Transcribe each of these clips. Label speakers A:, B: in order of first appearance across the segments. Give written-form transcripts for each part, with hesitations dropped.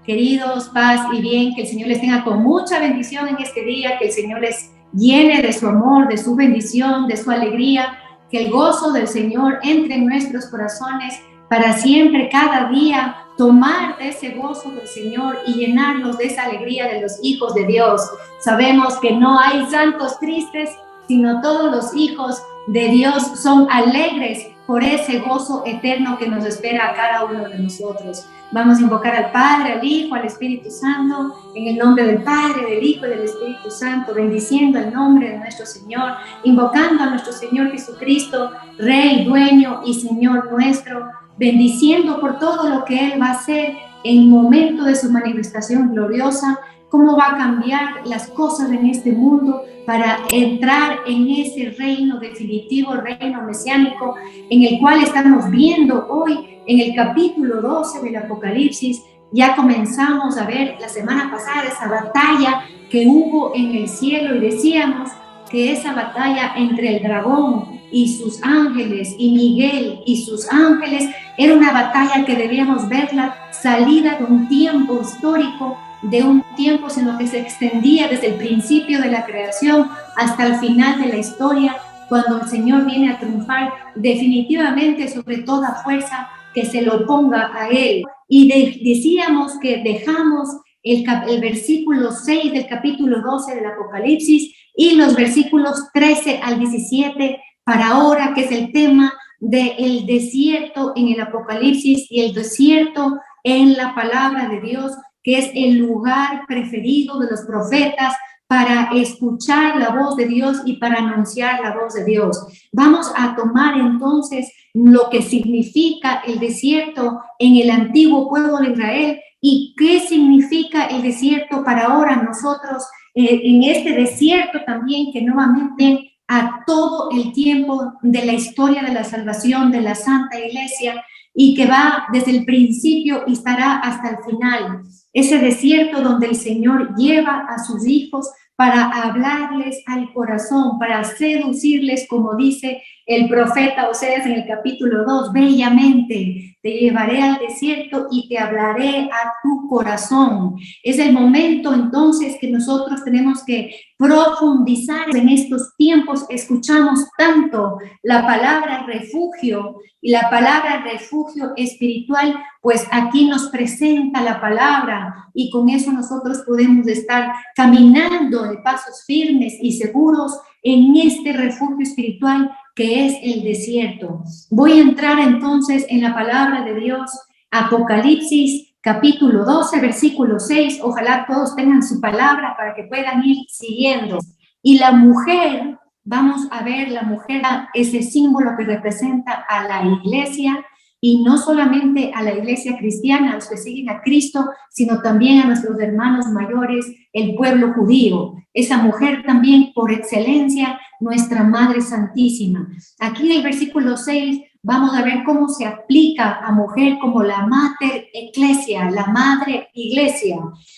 A: Queridos, paz y bien, que el Señor les tenga con mucha bendición en este día, que el Señor les llene de su amor, de su bendición, de su alegría, que el gozo del Señor entre en nuestros corazones para siempre, cada día, tomar de ese gozo del Señor y llenarnos de esa alegría de los hijos de Dios. Sabemos que no hay santos tristes, sino todos los hijos de Dios son alegres por ese gozo eterno que nos espera a cada uno de nosotros. Vamos a invocar al Padre, al Hijo, al Espíritu Santo, en el nombre del Padre, del Hijo y del Espíritu Santo, bendiciendo el nombre de nuestro Señor, invocando a nuestro Señor Jesucristo, Rey, Dueño y Señor nuestro, bendiciendo por todo lo que Él va a hacer en el momento de su manifestación gloriosa, cómo va a cambiar las cosas en este mundo para entrar en ese reino definitivo, reino mesiánico, en el cual estamos viendo hoy en el capítulo 12 del Apocalipsis. Ya comenzamos a ver la semana pasada esa batalla que hubo en el cielo y decíamos que esa batalla entre el dragón y sus ángeles y Miguel y sus ángeles era una batalla que debíamos verla salida de un tiempo histórico, de un tiempo en lo que se extendía desde el principio de la creación hasta el final de la historia, cuando el Señor viene a triunfar definitivamente sobre toda fuerza que se lo oponga a Él. Y decíamos que dejamos el versículo 6 del capítulo 12 del Apocalipsis y los versículos 13 al 17 para ahora, que es el tema del desierto en el Apocalipsis y el desierto en la palabra de Dios, que es el lugar preferido de los profetas para escuchar la voz de Dios y para anunciar la voz de Dios. Vamos a tomar entonces lo que significa el desierto en el antiguo pueblo de Israel y qué significa el desierto para ahora nosotros en este desierto también, que nuevamente a todo el tiempo de la historia de la salvación de la Santa Iglesia y que va desde el principio y estará hasta el final. Ese desierto donde el Señor lleva a sus hijos para hablarles al corazón, para seducirles, como dice el profeta Oseas en el capítulo 2, bellamente, te llevaré al desierto y te hablaré a tu corazón. Es el momento entonces que nosotros tenemos que profundizar en estos tiempos. Escuchamos tanto la palabra refugio y la palabra refugio espiritual, pues aquí nos presenta la palabra y con eso nosotros podemos estar caminando de pasos firmes y seguros en este refugio espiritual que es el desierto. Voy a entrar entonces en la palabra de Dios, Apocalipsis capítulo 12, versículo 6. Ojalá todos tengan su palabra para que puedan ir siguiendo. Y la mujer, vamos a ver, la mujer, ese símbolo que representa a la iglesia, y no solamente a la iglesia cristiana, a los que siguen a Cristo, sino también a nuestros hermanos mayores, el pueblo judío. Esa mujer también, por excelencia, nuestra Madre Santísima. Aquí en el versículo 6 vamos a ver cómo se aplica a mujer como la Mater Ecclesia, la Madre Iglesia.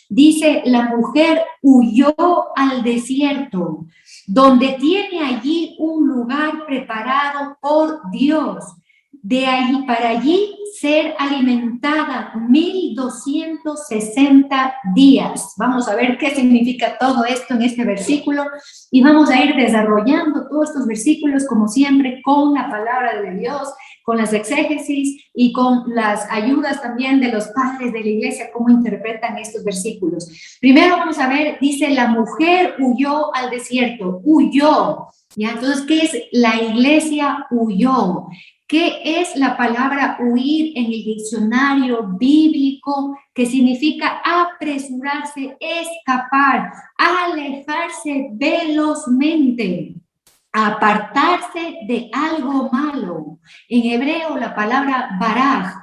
A: Dice, la mujer huyó al desierto, donde tiene allí un lugar preparado por Dios. De allí para allí ser alimentada 1260 días. Vamos a ver qué significa todo esto en este versículo y vamos a ir desarrollando todos estos versículos como siempre con la palabra de Dios, con las exégesis y con las ayudas también de los padres de la iglesia, cómo interpretan estos versículos. Primero vamos a ver, dice, la mujer huyó al desierto, huyó. ¿Ya? Entonces, ¿qué es la iglesia huyó? ¿Qué es la palabra huir en el diccionario bíblico? Que significa apresurarse, escapar, alejarse velozmente, apartarse de algo malo. En hebreo la palabra baraj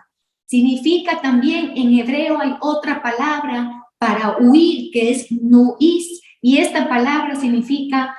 A: significa también, en hebreo hay otra palabra para huir que es nuis, y esta palabra significa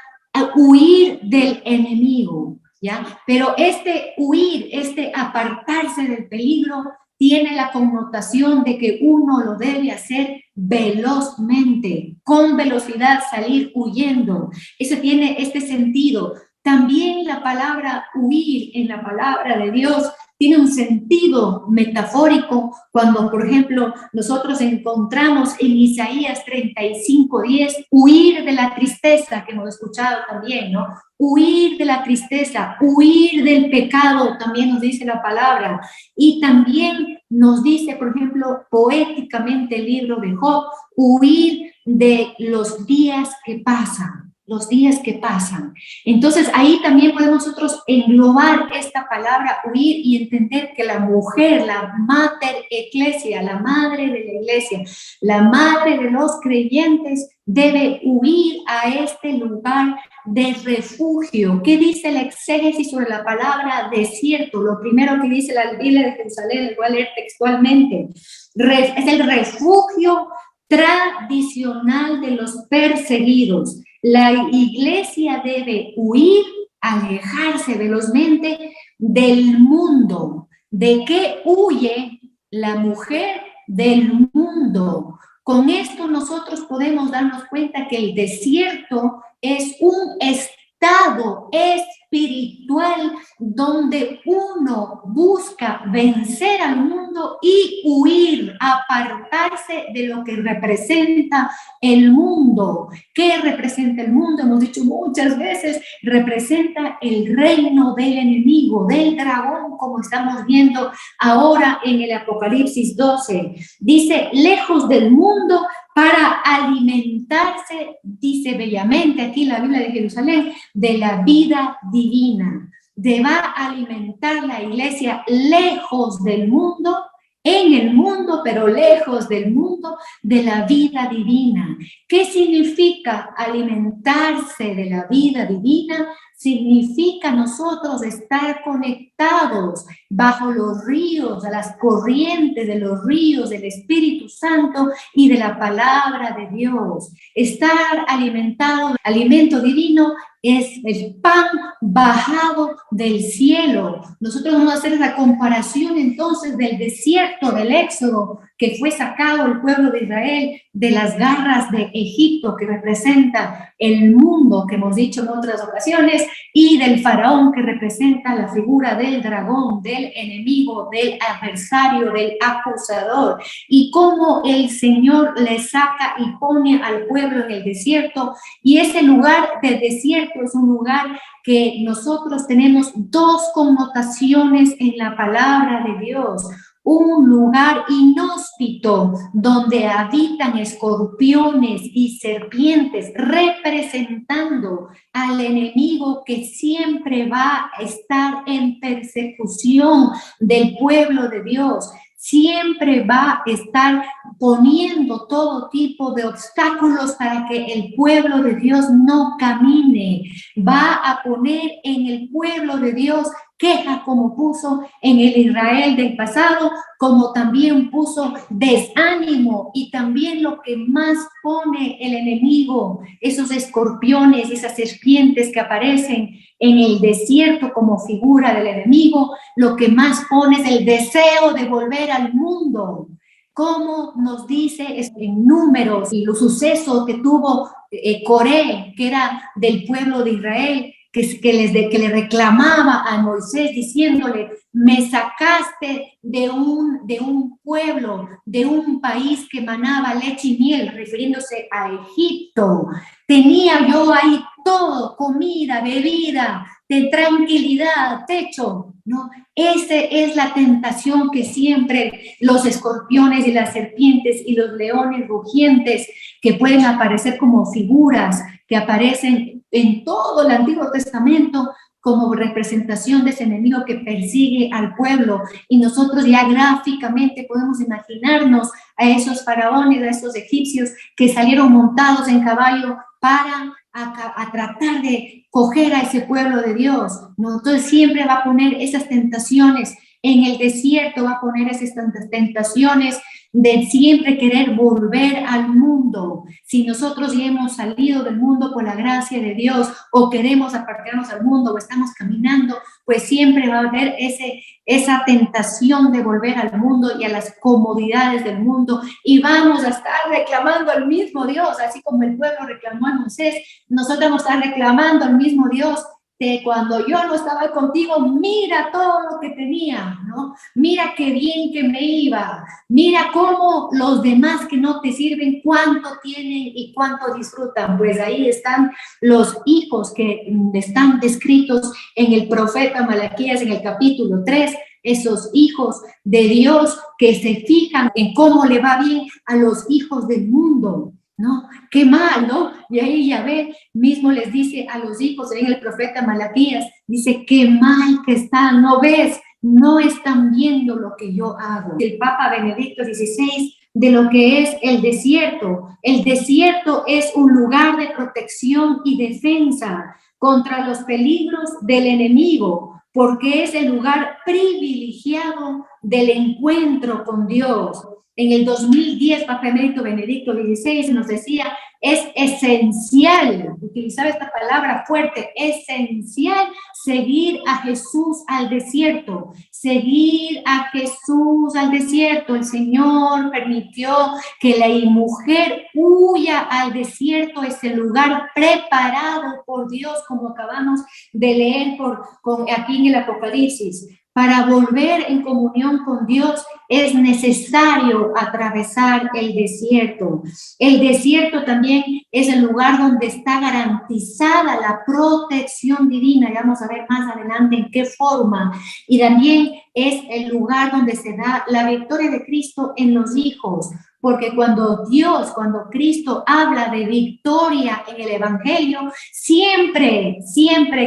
A: huir del enemigo. ¿Ya? Pero este huir, este apartarse del peligro, tiene la connotación de que uno lo debe hacer velozmente, con velocidad, salir huyendo. Eso tiene este sentido. También la palabra huir en la palabra de Dios tiene un sentido metafórico cuando, por ejemplo, nosotros encontramos en Isaías 35:10, huir de la tristeza, que hemos escuchado también, ¿no? Huir de la tristeza, huir del pecado, también nos dice la palabra. Y también nos dice, por ejemplo, poéticamente el libro de Job, huir de los días que pasan, los días que pasan. Entonces ahí también podemos nosotros englobar esta palabra huir y entender que la mujer, la mater ecclesia, la madre de la iglesia, la madre de los creyentes, debe huir a este lugar de refugio. ¿Qué dice la exégesis sobre la palabra desierto? Lo primero que dice la Biblia de Jerusalén, lo voy a leer textualmente, es el refugio tradicional de los perseguidos. La iglesia debe huir, alejarse velozmente del mundo. ¿De qué huye la mujer? Del mundo. Con esto nosotros podemos darnos cuenta que el desierto es un estado espiritual donde uno busca vencer al mundo y huir, apartarse de lo que representa el mundo. ¿Qué representa el mundo? Hemos dicho muchas veces, representa el reino del enemigo, del dragón, como estamos viendo ahora en el Apocalipsis 12. Dice, lejos del mundo para alimentarse, dice bellamente aquí la Biblia de Jerusalén, de la vida divina. Va a alimentar la iglesia lejos del mundo, en el mundo, pero lejos del mundo, de la vida divina. ¿Qué significa alimentarse de la vida divina? Significa nosotros estar conectados bajo los ríos, a las corrientes de los ríos del Espíritu Santo y de la palabra de Dios. Estar alimentado, alimento divino, es el pan bajado del cielo. Nosotros vamos a hacer la comparación entonces del desierto, del Éxodo, que fue sacado el pueblo de Israel de las garras de Egipto, que representa el mundo, que hemos dicho en otras ocasiones, y del faraón, que representa la figura del dragón, del enemigo, del adversario, del acusador, y cómo el Señor le saca y pone al pueblo en el desierto. Y ese lugar del desierto es un lugar que nosotros tenemos dos connotaciones en la palabra de Dios. Un lugar inhóspito donde habitan escorpiones y serpientes, representando al enemigo que siempre va a estar en persecución del pueblo de Dios. Siempre va a estar poniendo todo tipo de obstáculos para que el pueblo de Dios no camine. Va a poner en el pueblo de Dios queja, como puso en el Israel del pasado, como también puso desánimo, y también lo que más pone el enemigo, esos escorpiones, esas serpientes que aparecen en el desierto como figura del enemigo, lo que más pone es el deseo de volver al mundo. Como nos dice en Números y los sucesos que tuvo Coré, que era del pueblo de Israel, que le reclamaba a Moisés diciéndole, me sacaste de un pueblo, de un país que manaba leche y miel, refiriéndose a Egipto. Tenía yo ahí todo, comida, bebida, de tranquilidad, techo, ¿no? Esa es la tentación que siempre los escorpiones y las serpientes y los leones rugientes, que pueden aparecer como figuras, que aparecen en todo el Antiguo Testamento como representación de ese enemigo que persigue al pueblo. Y nosotros ya gráficamente podemos imaginarnos a esos faraones, a esos egipcios que salieron montados en caballo para a tratar de coger a ese pueblo de Dios, ¿no? Entonces siempre va a poner esas tentaciones en el desierto, va a poner esas tentaciones de siempre querer volver al mundo. Si nosotros ya hemos salido del mundo por la gracia de Dios, o queremos apartarnos al mundo, o estamos caminando, pues siempre va a haber esa tentación de volver al mundo y a las comodidades del mundo, y vamos a estar reclamando al mismo Dios, así como el pueblo reclamó a Moisés. Nosotros vamos a estar reclamando al mismo Dios cuando yo no estaba contigo, mira todo lo que tenía, ¿no? Mira qué bien que me iba, mira cómo los demás que no te sirven, cuánto tienen y cuánto disfrutan. Pues ahí están los hijos que están descritos en el profeta Malaquías en el capítulo 3, esos hijos de Dios que se fijan en cómo le va bien a los hijos del mundo, ¿no? Qué mal, ¿no? Y ahí Yahvé mismo les dice a los hijos, en el profeta Malaquías, dice, qué mal que están, ¿no ves? No están viendo lo que yo hago. El Papa Benedicto XVI, de lo que es el desierto. El desierto es un lugar de protección y defensa contra los peligros del enemigo, porque es el lugar privilegiado del encuentro con Dios. En el 2010, Papa Emérito Benedicto XVI nos decía, es esencial, utilizaba esta palabra fuerte, esencial seguir a Jesús al desierto, seguir a Jesús al desierto. El Señor permitió que la mujer huya al desierto, ese lugar preparado por Dios, como acabamos de leer aquí en el Apocalipsis. Para volver en comunión con Dios es necesario atravesar el desierto. El desierto también es el lugar donde está garantizada la protección divina. Ya vamos a ver más adelante en qué forma. Y también es el lugar donde se da la victoria de Cristo en los hijos. Porque cuando Cristo habla de victoria en el Evangelio, siempre,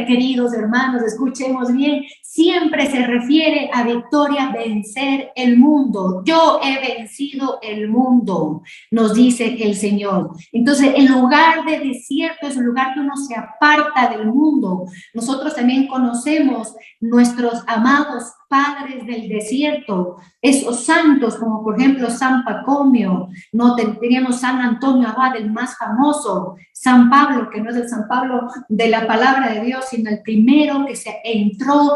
A: queridos hermanos, escuchemos bien, siempre se refiere a victoria, vencer el mundo. Yo he vencido el mundo, nos dice el Señor. Entonces, el lugar de desierto es un lugar que uno se aparta del mundo. Nosotros también conocemos nuestros amados padres del desierto, esos santos, como por ejemplo San Pacomio, no teníamos San Antonio Abad, el más famoso, San Pablo, que no es el San Pablo de la palabra de Dios, sino el primero que se entró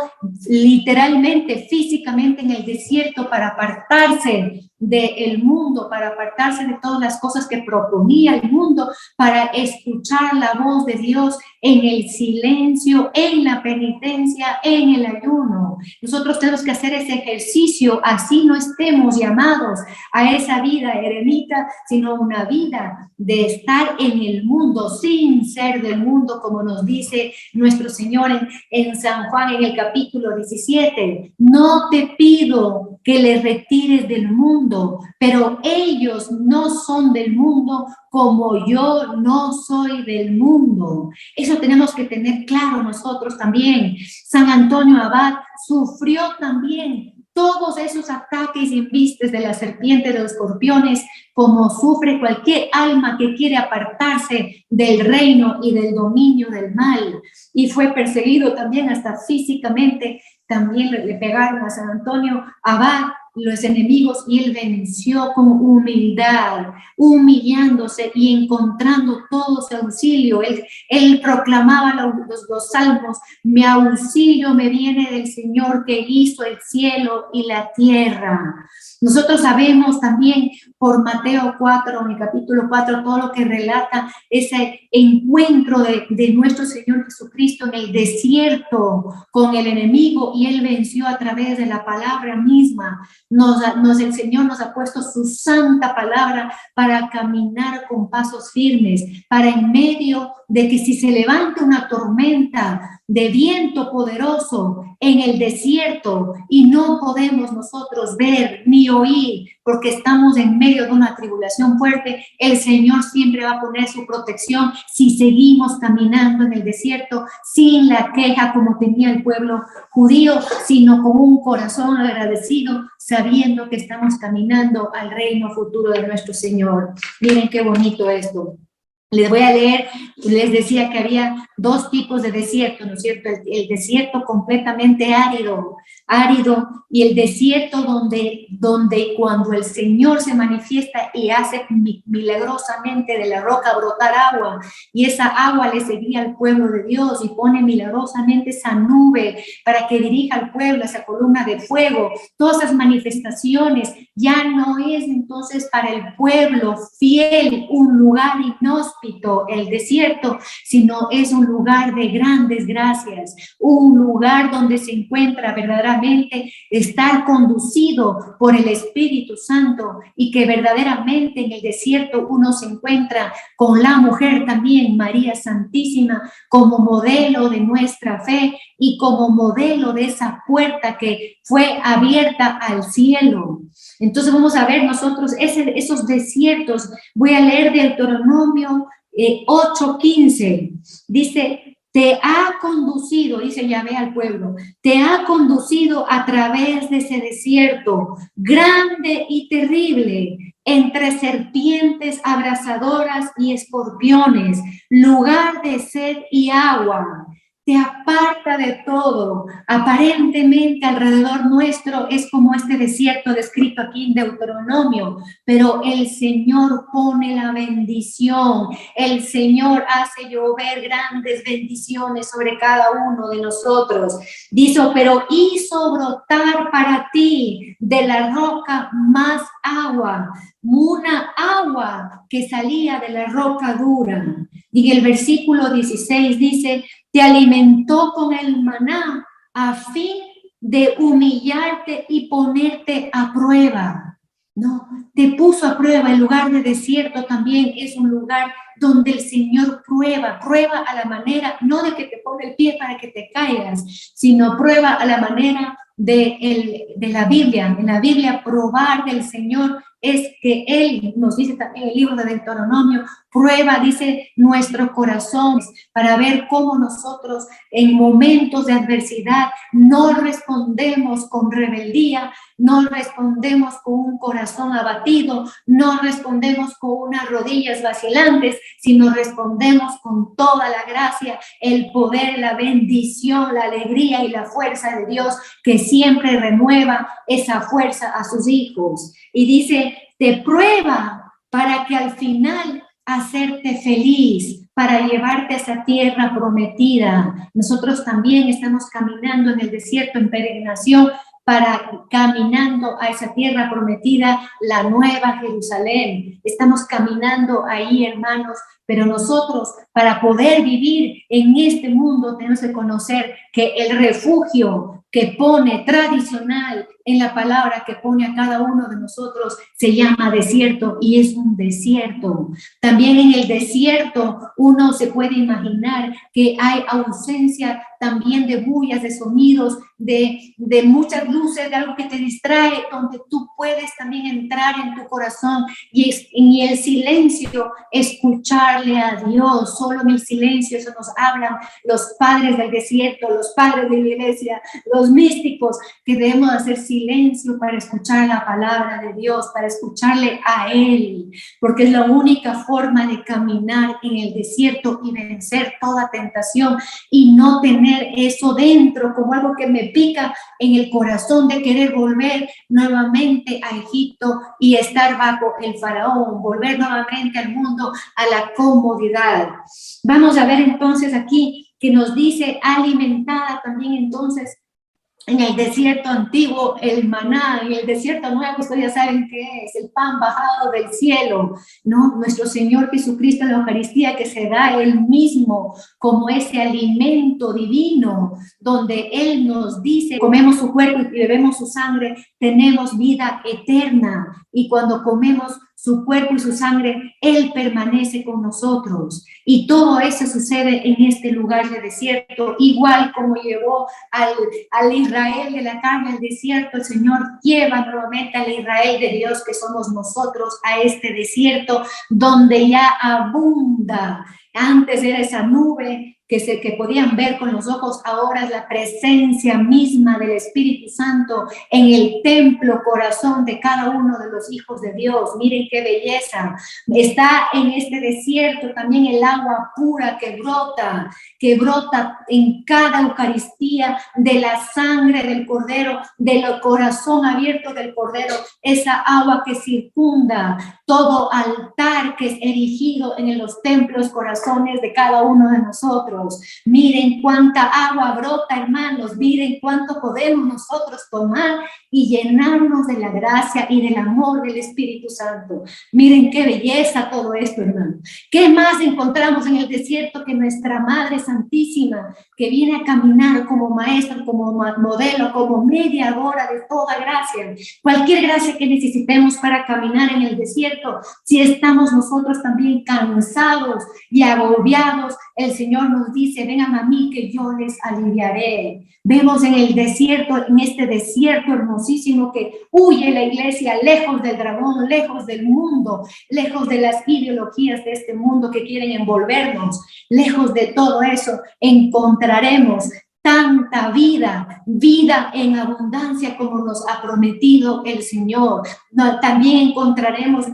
A: literalmente, físicamente en el desierto para apartarse del mundo, para apartarse de todas las cosas que proponía el mundo, para escuchar la voz de Dios en el silencio, en la penitencia, en el ayuno. Nosotros tenemos que hacer ese ejercicio, así no estemos llamados a esa vida eremita, sino una vida de estar en el mundo, sin ser del mundo, como nos dice nuestro Señor en San Juan, en el capítulo 17. No te pido que les retires del mundo, pero ellos no son del mundo como yo no soy del mundo. Eso tenemos que tener claro nosotros también. San Antonio Abad sufrió también todos esos ataques y embistes de la serpiente, de los escorpiones, como sufre cualquier alma que quiere apartarse del reino y del dominio del mal. Y fue perseguido también hasta físicamente. También le pegaron a San Antonio Abad los enemigos y él venció con humildad, humillándose y encontrando todo su auxilio. Él proclamaba los salmos: mi auxilio me viene del Señor que hizo el cielo y la tierra. Nosotros sabemos también por Mateo 4, en el capítulo 4, todo lo que relata ese encuentro de nuestro Señor Jesucristo en el desierto con el enemigo, y él venció a través de la palabra misma. El Señor nos ha puesto su santa palabra para caminar con pasos firmes, para en medio de que si se levanta una tormenta de viento poderoso en el desierto y no podemos nosotros ver ni oír porque estamos en medio de una tribulación fuerte, el Señor siempre va a poner su protección si seguimos caminando en el desierto sin la queja como tenía el pueblo judío, sino con un corazón agradecido, sabiendo que estamos caminando al reino futuro de nuestro Señor. Miren qué bonito esto. Les voy a leer, les decía que había dos tipos de desierto, ¿no es cierto? El desierto completamente árido, y el desierto donde cuando el Señor se manifiesta y hace milagrosamente de la roca brotar agua, y esa agua le seguía al pueblo de Dios y pone milagrosamente esa nube para que dirija al pueblo, esa columna de fuego, todas esas manifestaciones ya no es entonces para el pueblo fiel un lugar inhóspito, el desierto, sino es un lugar de grandes gracias, un lugar donde se encuentra verdaderamente estar conducido por el Espíritu Santo, y que verdaderamente en el desierto uno se encuentra con la mujer también, María Santísima, como modelo de nuestra fe y como modelo de esa puerta que fue abierta al cielo. Entonces vamos a ver nosotros esos desiertos. Voy a leer Deuteronomio 8:15. Dice: te ha conducido, dice Yahvé al pueblo, te ha conducido a través de ese desierto grande y terrible, entre serpientes abrasadoras y escorpiones, lugar de sed y agua. Te aparta de todo. Aparentemente alrededor nuestro es como este desierto descrito aquí en Deuteronomio, pero el Señor pone la bendición. El Señor hace llover grandes bendiciones sobre cada uno de nosotros. Dice: pero hizo brotar para ti de la roca más agua, una agua que salía de la roca dura. Y el versículo 16 dice: te alimentó con el maná a fin de humillarte y ponerte a prueba. No, te puso a prueba. El lugar de desierto también es un lugar donde el Señor prueba a la manera, no de que te ponga el pie para que te caigas, sino prueba a la manera de la Biblia. En la Biblia, probar del Señor es que Él nos dice también en el libro de Deuteronomio, prueba, dice, nuestro corazón para ver cómo nosotros en momentos de adversidad no respondemos con rebeldía, no respondemos con un corazón abatido, no respondemos con unas rodillas vacilantes, sino respondemos con toda la gracia, el poder, la bendición, la alegría y la fuerza de Dios, que siempre renueva esa fuerza a sus hijos. Y dice: te prueba para que al final hacerte feliz, para llevarte a esa tierra prometida. Nosotros también estamos caminando en el desierto en peregrinación, para caminando a esa tierra prometida, la nueva Jerusalén. Estamos caminando ahí, hermanos, pero nosotros, para poder vivir en este mundo, tenemos que conocer que el refugio que pone tradicional en la palabra que pone a cada uno de nosotros se llama desierto, y es un desierto. También en el desierto uno se puede imaginar que hay ausencia también de bullas, de sonidos, de muchas luces, de algo que te distrae, donde tú puedes también entrar en tu corazón y en el silencio escucharle a Dios. Solo en el silencio, eso nos hablan los padres del desierto, los padres de la iglesia, los místicos, que debemos hacer silencio para escuchar la palabra de Dios, para escucharle a Él, porque es la única forma de caminar en el desierto y vencer toda tentación y no tener eso dentro como algo que me pica en el corazón de querer volver nuevamente a Egipto y estar bajo el faraón, volver nuevamente al mundo, a la comodidad. Vamos a ver entonces aquí que nos dice alimentada también entonces en el desierto antiguo, el maná. En el desierto nuevo, ustedes ya saben qué es, el pan bajado del cielo, ¿no? Nuestro Señor Jesucristo en la Eucaristía, que se da Él mismo como ese alimento divino, donde Él nos dice: comemos su cuerpo y bebemos su sangre, tenemos vida eterna. Y cuando comemos su cuerpo y su sangre, Él permanece con nosotros. Y todo eso sucede en este lugar de desierto, igual como llevó al Israel de la carne al desierto. El Señor lleva nuevamente al Israel de Dios, que somos nosotros, a este desierto donde ya abunda. Antes era esa nube que podían ver con los ojos, ahora es la presencia misma del Espíritu Santo en el templo corazón de cada uno de los hijos de Dios. Miren qué belleza. Está en este desierto también el agua pura que brota en cada Eucaristía de la sangre del Cordero, del corazón abierto del Cordero, esa agua que circunda todo altar que es erigido en los templos corazones de cada uno de nosotros. ríos. Miren cuánta agua brota, hermanos. Miren cuánto podemos nosotros tomar y llenarnos de la gracia y del amor del Espíritu Santo. Miren qué belleza todo esto, hermanos. ¿Qué más encontramos en el desierto que nuestra Madre Santísima, que viene a caminar como maestra, como modelo, como mediadora de toda gracia? Cualquier gracia que necesitemos para caminar en el desierto, si estamos nosotros también cansados y agobiados, el Señor nos dice: vengan a mí que yo les aliviaré. Vemos en el desierto, en este desierto hermosísimo, que huye la iglesia lejos del dragón, lejos del mundo, lejos de las ideologías de este mundo que quieren envolvernos. Lejos de todo eso encontraremos tanta vida, vida en abundancia como nos ha prometido el Señor. También encontraremos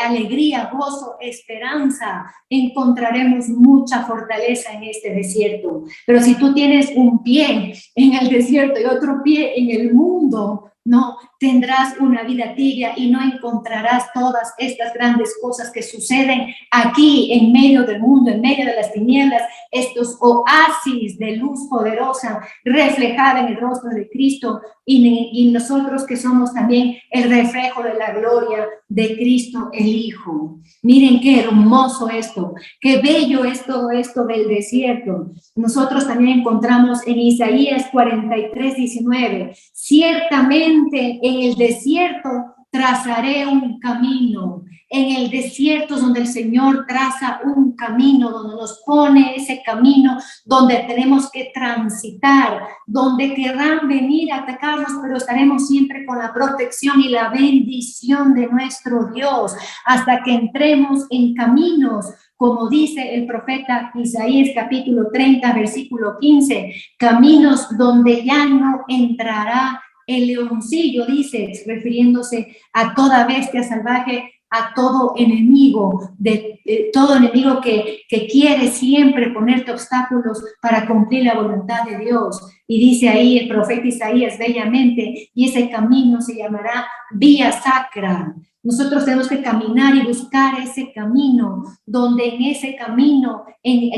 A: alegría, gozo, esperanza. Encontraremos mucha fortaleza en este desierto. Pero si tú tienes un pie en el desierto y otro pie en el mundo, no tendrás una vida tibia y no encontrarás todas estas grandes cosas que suceden aquí en medio del mundo, en medio de las tinieblas, estos oasis de luz poderosa reflejada en el rostro de Cristo y nosotros que somos también el reflejo de la gloria de Cristo el Hijo. Miren qué hermoso esto, qué bello es todo esto del desierto. Nosotros también encontramos en Isaías 43:19, ciertamente en el desierto trazaré un camino. En el desierto donde el Señor traza un camino, donde nos pone ese camino, donde tenemos que transitar, donde querrán venir a atacarnos, pero estaremos siempre con la protección y la bendición de nuestro Dios, hasta que entremos en caminos, como dice el profeta Isaías capítulo 30, versículo 15, caminos donde ya no entrará el leoncillo, dice, refiriéndose a toda bestia salvaje, a todo enemigo, todo enemigo que quiere siempre ponerte obstáculos para cumplir la voluntad de Dios. Y dice ahí el profeta Isaías bellamente, y ese camino se llamará vía sacra. Nosotros tenemos que caminar y buscar ese camino, donde en ese camino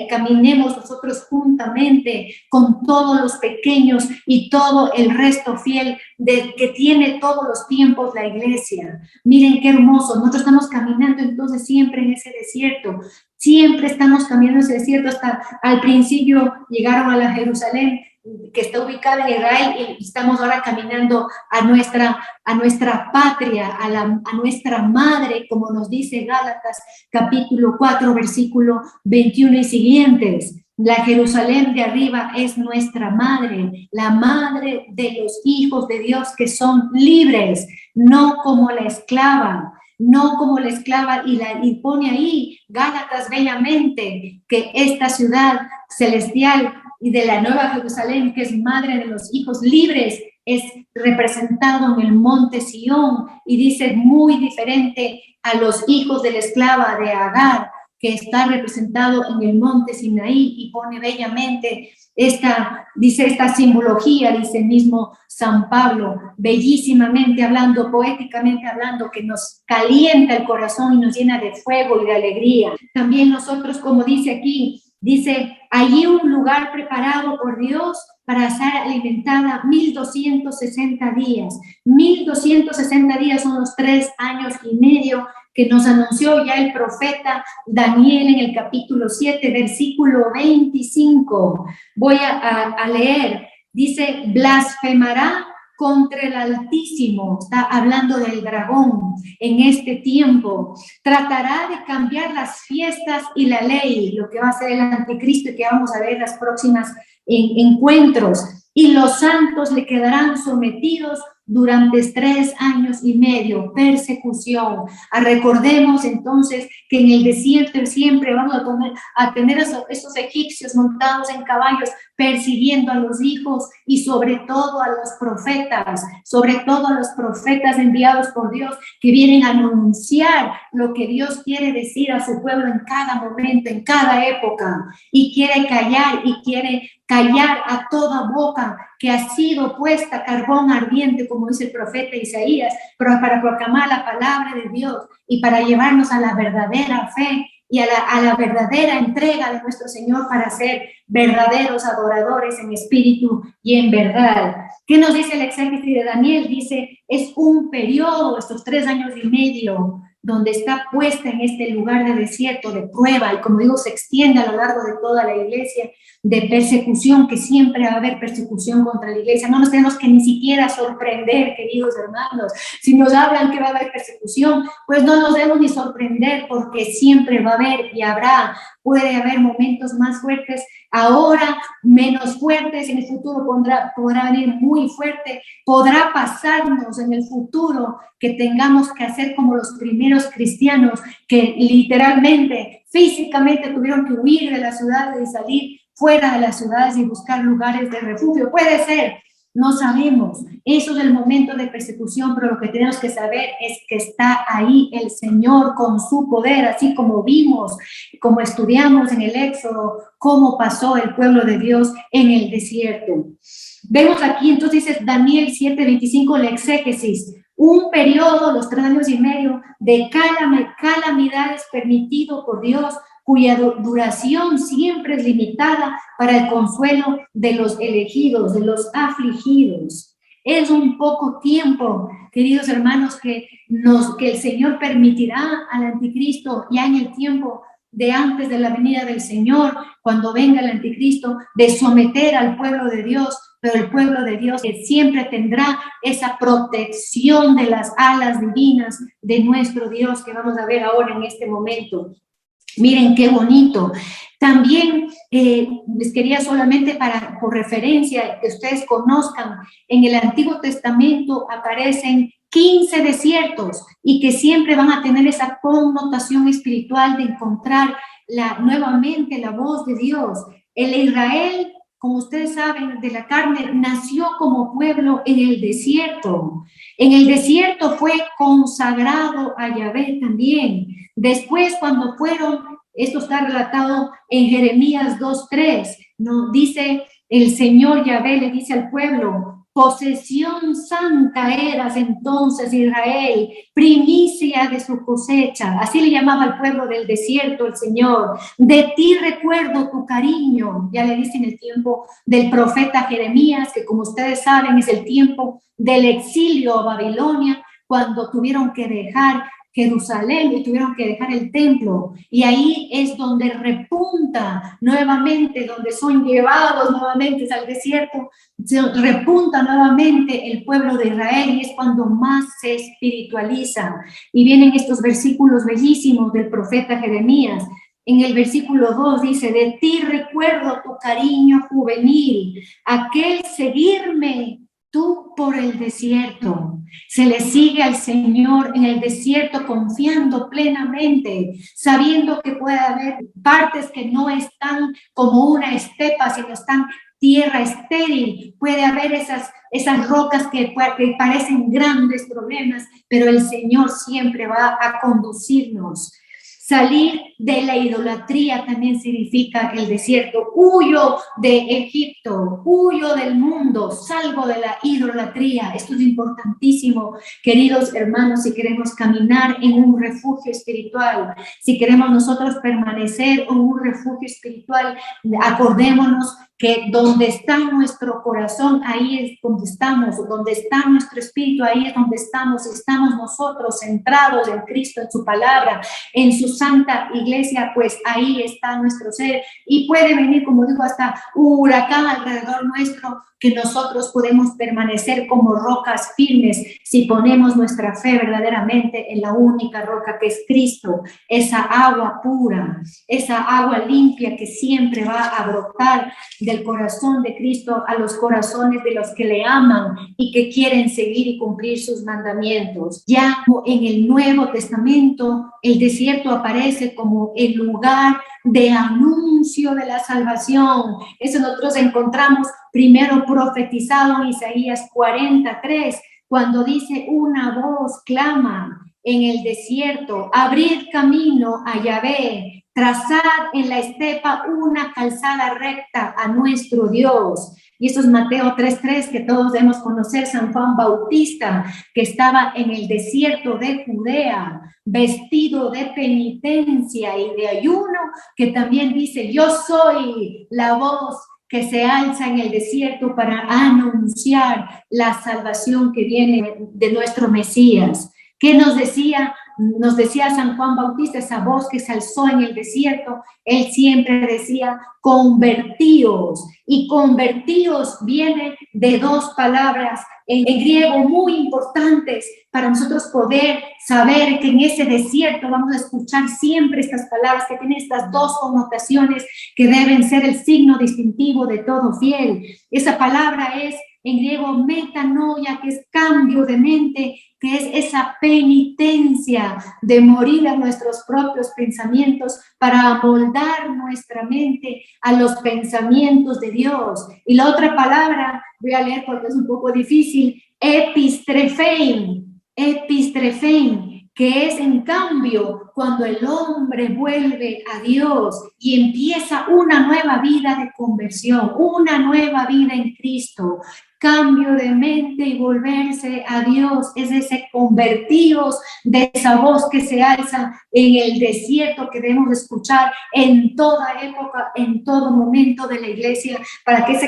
A: caminemos nosotros juntamente con todos los pequeños y todo el resto fiel que tiene todos los tiempos la iglesia. Miren qué hermoso, nosotros estamos caminando entonces siempre en ese desierto, siempre estamos caminando en ese desierto. Hasta al principio llegaron a la Jerusalén, que está ubicada en Israel, y estamos ahora caminando a nuestra patria, a nuestra madre, como nos dice Gálatas capítulo 4, versículo 21 y siguientes. La Jerusalén de arriba es nuestra madre, la madre de los hijos de Dios que son libres, no como la esclava. No como la esclava, y pone ahí Gálatas bellamente que esta ciudad celestial y de la Nueva Jerusalén, que es madre de los hijos libres, es representado en el monte Sión, y dice muy diferente a los hijos de la esclava de Agar, que está representado en el monte Sinaí, y pone bellamente esta simbología, dice el mismo San Pablo, bellísimamente hablando, poéticamente hablando, que nos calienta el corazón y nos llena de fuego y de alegría. También nosotros, como dice aquí, dice, allí un lugar preparado por Dios para ser alimentada 1260 días. 1260 días son los 3 años y medio que nos anunció ya el profeta Daniel en el capítulo 7, versículo 25. Voy a leer. Dice, blasfemará contra el Altísimo, está hablando del dragón en este tiempo, tratará de cambiar las fiestas y la ley, lo que va a ser el anticristo y que vamos a ver en las próximas encuentros, y los santos le quedarán sometidos durante 3 años y medio, persecución. Recordemos entonces que en el desierto siempre vamos a tener esos egipcios montados en caballos persiguiendo a los hijos, y sobre todo a los profetas enviados por Dios, que vienen a anunciar lo que Dios quiere decir a su pueblo en cada momento, en cada época, y quiere callar a toda boca que ha sido puesta carbón ardiente, como dice el profeta Isaías, pero para proclamar la palabra de Dios y para llevarnos a la verdadera fe y a la verdadera entrega de nuestro Señor para ser verdaderos adoradores en espíritu y en verdad. ¿Qué nos dice el exégesis de Daniel? Dice, es un periodo, estos 3 años y medio, donde está puesta en este lugar de desierto, de prueba, y como digo, se extiende a lo largo de toda la iglesia, de persecución, que siempre va a haber persecución contra la iglesia. No nos tenemos que ni siquiera sorprender, queridos hermanos. Si nos hablan que va a haber persecución, pues no nos debemos ni sorprender, porque siempre va a haber y habrá. Puede haber momentos más fuertes ahora, menos fuertes, en el futuro podrá venir muy fuerte, podrá pasarnos en el futuro que tengamos que hacer como los primeros cristianos que literalmente, físicamente tuvieron que huir de la ciudad y salir fuera de las ciudades y buscar lugares de refugio. Puede ser, no sabemos. Eso es el momento de persecución, pero lo que tenemos que saber es que está ahí el Señor con su poder, así como vimos, como estudiamos en el Éxodo, cómo pasó el pueblo de Dios en el desierto. Vemos aquí, entonces dice Daniel 7:25, la exégesis, un periodo, los 3 años y medio, de calamidades permitido por Dios, cuya duración siempre es limitada para el consuelo de los elegidos, de los afligidos. Es un poco tiempo, queridos hermanos, que el Señor permitirá al anticristo ya en el tiempo de antes de la venida del Señor, cuando venga el anticristo, de someter al pueblo de Dios, pero el pueblo de Dios que siempre tendrá esa protección de las alas divinas de nuestro Dios, que vamos a ver ahora en este momento. Miren qué bonito. También les quería solamente por referencia, que ustedes conozcan, en el Antiguo Testamento aparecen 15 desiertos y que siempre van a tener esa connotación espiritual de encontrar nuevamente la voz de Dios. El Israel, como ustedes saben, de la carne, nació como pueblo en el desierto. En el desierto fue consagrado a Yahvé también. Después, cuando fueron, esto está relatado en Jeremías 2:3, ¿no? Dice el Señor Yahvé, le dice al pueblo, posesión santa eras entonces Israel, primicia de su cosecha. Así le llamaba al pueblo del desierto el Señor. De ti recuerdo tu cariño. Ya le dice en el tiempo del profeta Jeremías, que como ustedes saben es el tiempo del exilio a Babilonia, cuando tuvieron que dejar Jerusalén y tuvieron que dejar el templo, y ahí es donde repunta nuevamente, donde son llevados nuevamente al desierto, repunta nuevamente el pueblo de Israel, y es cuando más se espiritualiza. Y vienen estos versículos bellísimos del profeta Jeremías. En el versículo 2 dice, de ti recuerdo tu cariño juvenil, aquel seguirme tú por el desierto. Se le sigue al Señor en el desierto confiando plenamente, sabiendo que puede haber partes que no están como una estepa, sino están tierra estéril. Puede haber esas rocas que parecen grandes problemas, pero el Señor siempre va a conducirnos. Salir de la idolatría también significa el desierto. Huyo de Egipto, huyo del mundo, salgo de la idolatría. Esto es importantísimo, queridos hermanos, si queremos caminar en un refugio espiritual, si queremos nosotros permanecer en un refugio espiritual, acordémonos que donde está nuestro corazón, ahí es donde estamos, donde está nuestro espíritu, ahí es donde estamos nosotros centrados en Cristo, en su palabra, en su santa iglesia, pues ahí está nuestro ser, y puede venir, como digo, hasta un huracán alrededor nuestro, que nosotros podemos permanecer como rocas firmes si ponemos nuestra fe verdaderamente en la única roca que es Cristo, esa agua pura, esa agua limpia que siempre va a brotar del corazón de Cristo a los corazones de los que le aman y que quieren seguir y cumplir sus mandamientos. Ya en el Nuevo Testamento, el desierto aparece como el lugar de anuncio de la salvación. Eso nosotros encontramos primero profetizado en Isaías 43, cuando dice, una voz clama en el desierto, abrid camino a Yahvé, trazad en la estepa una calzada recta a nuestro Dios. Y eso es Mateo 3:3, que todos debemos conocer. San Juan Bautista, que estaba en el desierto de Judea, vestido de penitencia y de ayuno, que también dice: yo soy la voz que se alza en el desierto para anunciar la salvación que viene de nuestro Mesías. ¿Qué nos decía? Nos decía San Juan Bautista, esa voz que se alzó en el desierto. Él siempre decía: convertíos. Y convertíos viene de dos palabras en griego muy importantes para nosotros poder saber que en ese desierto vamos a escuchar siempre estas palabras que tienen estas dos connotaciones que deben ser el signo distintivo de todo fiel. Esa palabra es en griego metanoia, que es cambio de mente, que es esa penitencia de morir a nuestros propios pensamientos para amoldar nuestra mente a los pensamientos de Dios. Y la otra palabra, voy a leer porque es un poco difícil, epistrefein, que es en cambio cuando el hombre vuelve a Dios y empieza una nueva vida de conversión, una nueva vida en Cristo. Cambio de mente y volverse a Dios es ese convertidos de esa voz que se alza en el desierto que debemos escuchar en toda época, en todo momento de la iglesia, para que esa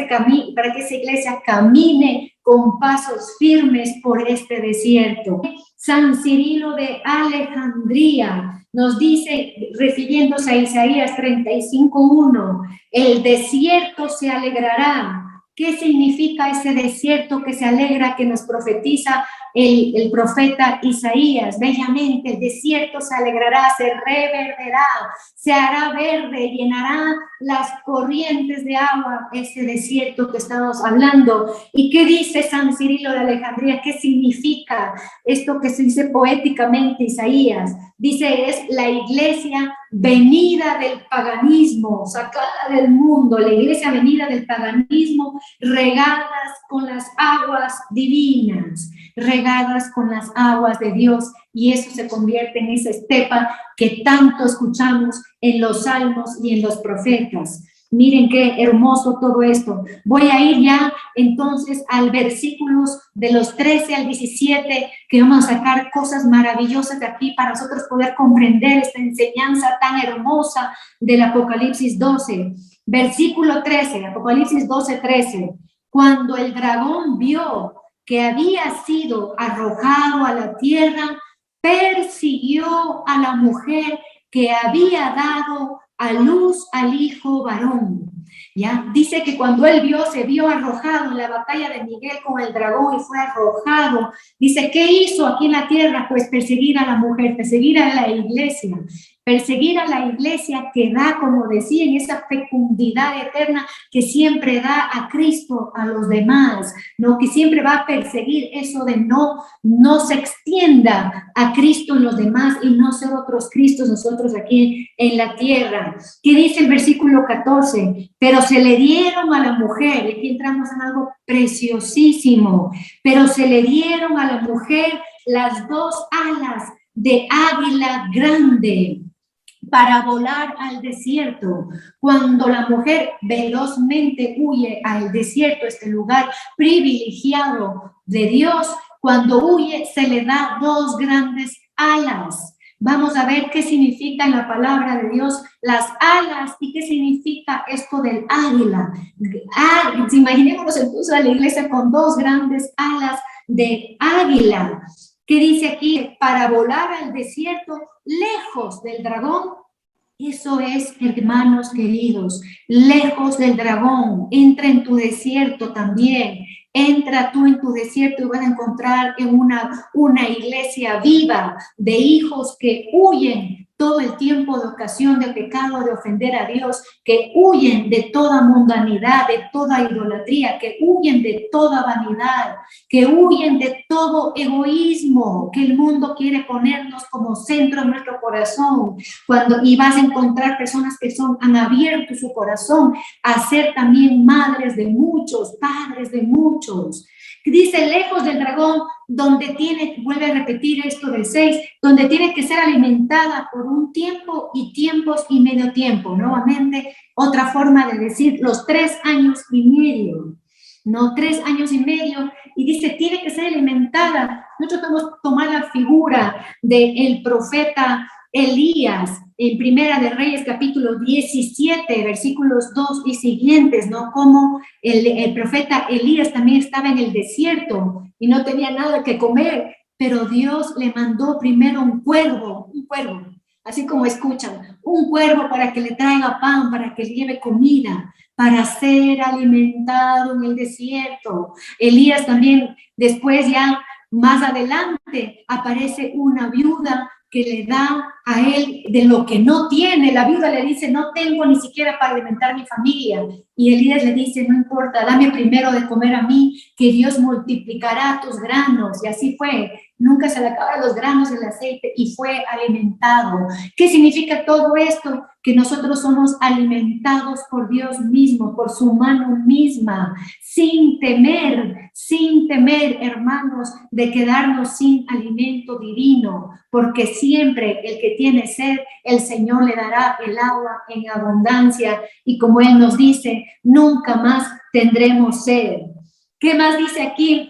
A: iglesia camine con pasos firmes por este desierto. San Cirilo de Alejandría nos dice, refiriéndose a Isaías 35:1, el desierto se alegrará. ¿Qué significa ese desierto que se alegra, que nos profetiza el profeta Isaías? Bellamente, el desierto se alegrará, se reverderá, se hará verde, llenará las corrientes de agua, ese desierto que estamos hablando. ¿Y qué dice San Cirilo de Alejandría? ¿Qué significa esto que se dice poéticamente Isaías? Dice, es la iglesia venida del paganismo, sacada del mundo, la iglesia venida del paganismo, regadas con las aguas divinas, regadas con las aguas de Dios, y eso se convierte en esa estepa que tanto escuchamos en los salmos y en los profetas. Miren qué hermoso todo esto. Voy a ir ya entonces al versículos de los 13 al 17, que vamos a sacar cosas maravillosas de aquí para nosotros poder comprender esta enseñanza tan hermosa del Apocalipsis 12. Versículo 13, Apocalipsis 12:13. Cuando el dragón vio que había sido arrojado a la tierra, persiguió a la mujer que había dado a luz al hijo varón. ¿Ya? Dice que cuando él se vio arrojado en la batalla de Miguel con el dragón y fue arrojado, dice, ¿qué hizo aquí en la tierra? Pues perseguir a la mujer, perseguir a la iglesia que da, como decía, en esa fecundidad eterna que siempre da a Cristo a los demás, ¿no? Que siempre va a perseguir eso de no se extienda a Cristo en los demás y no ser otros Cristos nosotros aquí en la tierra. ¿Qué dice el versículo 14? Pero se le dieron a la mujer, y aquí entramos en algo preciosísimo, pero se le dieron a la mujer las dos alas de águila grande para volar al desierto. Cuando la mujer velozmente huye al desierto, este lugar privilegiado de Dios, cuando huye se le da dos grandes alas. Vamos a ver qué significa en la palabra de Dios las alas y qué significa esto del águila. Imaginémonos entonces a la iglesia con dos grandes alas de águila. ¿Qué dice aquí? Para volar al desierto, lejos del dragón. Eso es, hermanos queridos, lejos del dragón. Entra en tu desierto también. Entra tú en tu desierto y vas a encontrar en una iglesia viva de hijos que huyen todo el tiempo de ocasión de pecado, de ofender a Dios, que huyen de toda mundanidad, de toda idolatría, que huyen de toda vanidad, que huyen de todo egoísmo que el mundo quiere ponernos como centro de nuestro corazón. Y vas a encontrar personas que han abierto su corazón a ser también madres de muchos, padres de muchos. Dice, lejos del dragón, donde vuelve a repetir esto del 6, donde tiene que ser alimentada por un tiempo y tiempos y medio tiempo. Nuevamente, otra forma de decir los 3 años y medio. No, 3 años y medio, y dice, tiene que ser alimentada. Nosotros podemos tomar la figura del profeta Elías en Primera de Reyes, capítulo 17, versículos 2 y siguientes, ¿no? Como el profeta Elías también estaba en el desierto y no tenía nada que comer, pero Dios le mandó primero un cuervo, así como escuchan, un cuervo para que le traiga pan, para que le lleve comida, para ser alimentado en el desierto. Elías también, después ya más adelante, aparece una viuda que le da a él de lo que no tiene. La viuda le dice, no tengo ni siquiera para alimentar mi familia. Y Elías le dice, no importa, dame primero de comer a mí, que Dios multiplicará tus granos. Y así fue. Nunca se le acabaron los granos del aceite y fue alimentado. ¿Qué significa todo esto? Que nosotros somos alimentados por Dios mismo, por su mano misma, sin temer, hermanos, de quedarnos sin alimento divino, porque siempre el que tiene sed, el Señor le dará el agua en abundancia, y como Él nos dice, nunca más tendremos sed. ¿Qué más dice aquí?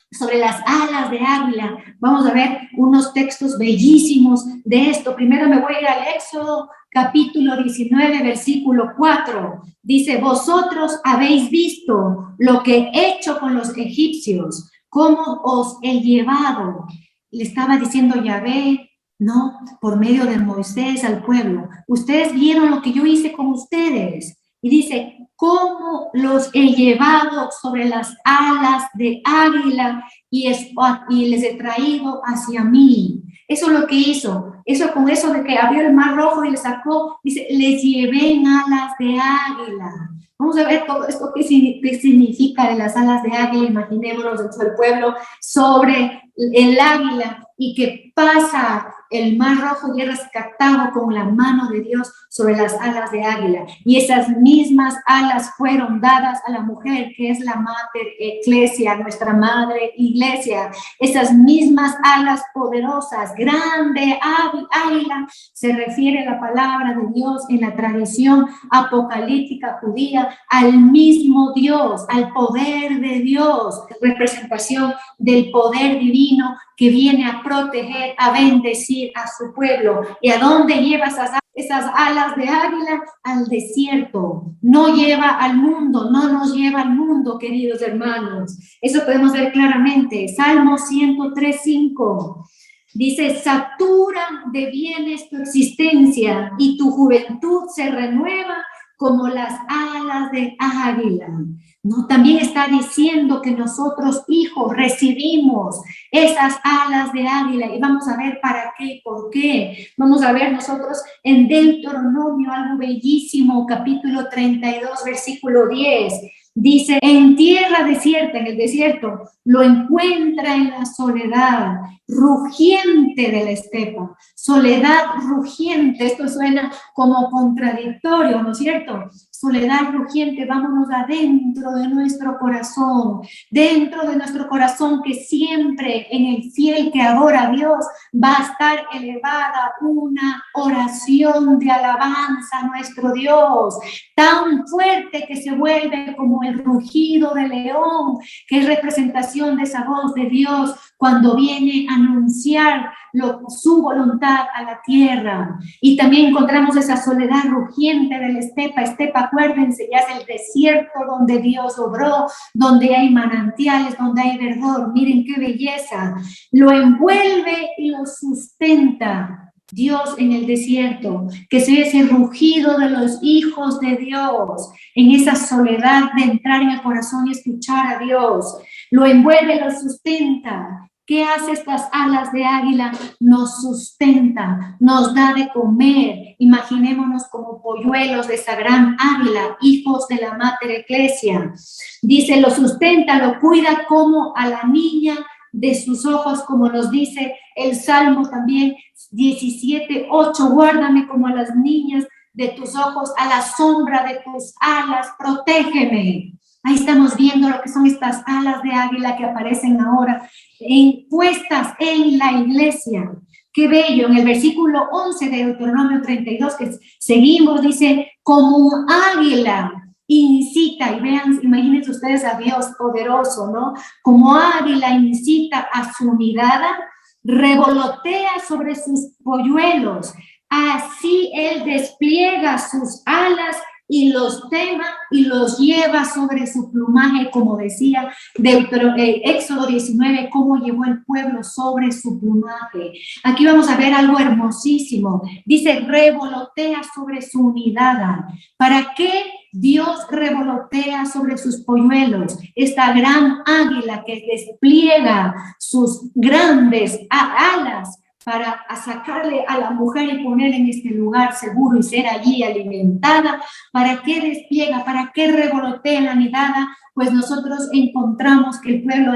A: Sobre las alas de águila, vamos a ver unos textos bellísimos de esto. Primero me voy a ir al Éxodo, capítulo 19, versículo 4. Dice, vosotros habéis visto lo que he hecho con los egipcios, cómo os he llevado. Le estaba diciendo Yahvé, ¿no? Por medio de Moisés al pueblo. Ustedes vieron lo que yo hice con ustedes. Y dice, cómo los he llevado sobre las alas de águila y les he traído hacia mí. Eso es lo que hizo. Eso con eso de que abrió el mar rojo y les sacó, dice, les llevé en alas de águila. Vamos a ver todo esto, qué significa de las alas de águila. Imaginémonos dentro del pueblo sobre el águila y que pasa el mar rojo y es rescatado con la mano de Dios sobre las alas de águila. Y esas mismas alas fueron dadas a la mujer, que es la Mater Ecclesia, nuestra madre iglesia. Esas mismas alas poderosas, grande águila, se refiere a la palabra de Dios en la tradición apocalíptica judía, al mismo Dios, al poder de Dios, representación del poder divino que viene a proteger, a bendecir a su pueblo. ¿Y a dónde lleva esas alas de águila? Al desierto. No lleva al mundo, no nos lleva al mundo, queridos hermanos. Eso podemos ver claramente. Salmo 103:5. Dice, satura de bienes tu existencia y tu juventud se renueva como las alas de águila. No, también está diciendo que nosotros, hijos, recibimos esas alas de águila, y vamos a ver para qué y por qué. Vamos a ver nosotros en Deuteronomio algo bellísimo, capítulo 32, versículo 10. Dice, en tierra desierta, en el desierto, lo encuentra en la soledad rugiente de la estepa. Soledad rugiente, esto suena como contradictorio, ¿no es cierto? Soledad rugiente, vámonos adentro de nuestro corazón, que siempre en el fiel que adora a Dios va a estar elevada una oración de alabanza a nuestro Dios, tan fuerte que se vuelve como el rugido del león, que es representación de esa voz de Dios cuando viene a anunciar su voluntad a la tierra. Y también encontramos esa soledad rugiente de la estepa. Estepa, acuérdense, ya es el desierto donde Dios obró, donde hay manantiales, donde hay verdor. Miren qué belleza. Lo envuelve y lo sustenta Dios en el desierto, que se ve ese rugido de los hijos de Dios, en esa soledad de entrar en el corazón y escuchar a Dios. Lo envuelve, lo sustenta. ¿Qué hace estas alas de águila? Nos sustenta, nos da de comer. Imaginémonos como polluelos de esa gran águila, hijos de la Mater Ecclesia. Dice, lo sustenta, lo cuida como a la niña de sus ojos, como nos dice el Salmo también 17:8. Guárdame como a las niñas de tus ojos, a la sombra de tus alas, protégeme. Ahí estamos viendo lo que son estas alas de águila que aparecen ahora puestas en la iglesia. Qué bello, en el versículo 11 de Deuteronomio 32, que seguimos, dice, como un águila incita, y vean, imagínense ustedes a Dios poderoso, ¿no? Como águila incita a su mirada, revolotea sobre sus polluelos, así él despliega sus alas y los tema y los lleva sobre su plumaje, como decía Éxodo 19, cómo llevó el pueblo sobre su plumaje. Aquí vamos a ver algo hermosísimo. Dice, revolotea sobre su mirada. ¿Para qué Dios revolotea sobre sus polluelos? Esta gran águila que despliega sus grandes alas para sacarle a la mujer y ponerla en este lugar seguro y ser allí alimentada. ¿Para qué despliega? ¿Para qué revolotea la mirada? Pues nosotros encontramos que el pueblo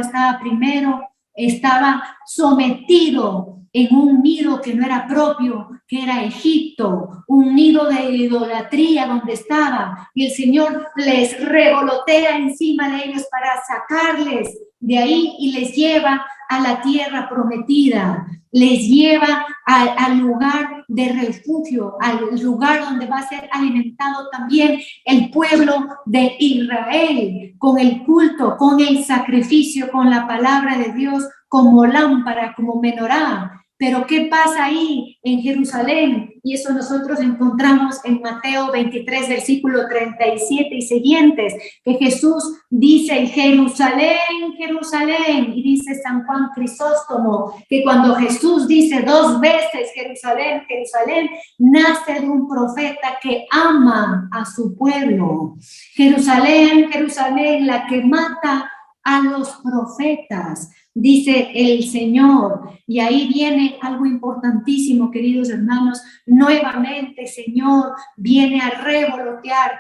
A: estaba sometido en un nido que no era propio, que era Egipto, un nido de idolatría donde estaba, y el Señor les revolotea encima de ellos para sacarles de ahí y les lleva a la tierra prometida, les lleva al lugar de refugio, al lugar donde va a ser alimentado también el pueblo de Israel, con el culto, con el sacrificio, con la palabra de Dios, como lámpara, como menorá. Pero ¿qué pasa ahí en Jerusalén? Y eso nosotros encontramos en Mateo 23, versículo 37 y siguientes, que Jesús dice, Jerusalén, Jerusalén, y dice San Juan Crisóstomo, que cuando Jesús dice 2 veces Jerusalén, Jerusalén, nace de un profeta que ama a su pueblo. Jerusalén, Jerusalén, la que mata a los profetas, dice el Señor. Y ahí viene algo importantísimo, queridos hermanos. Nuevamente, Señor, viene a revolotear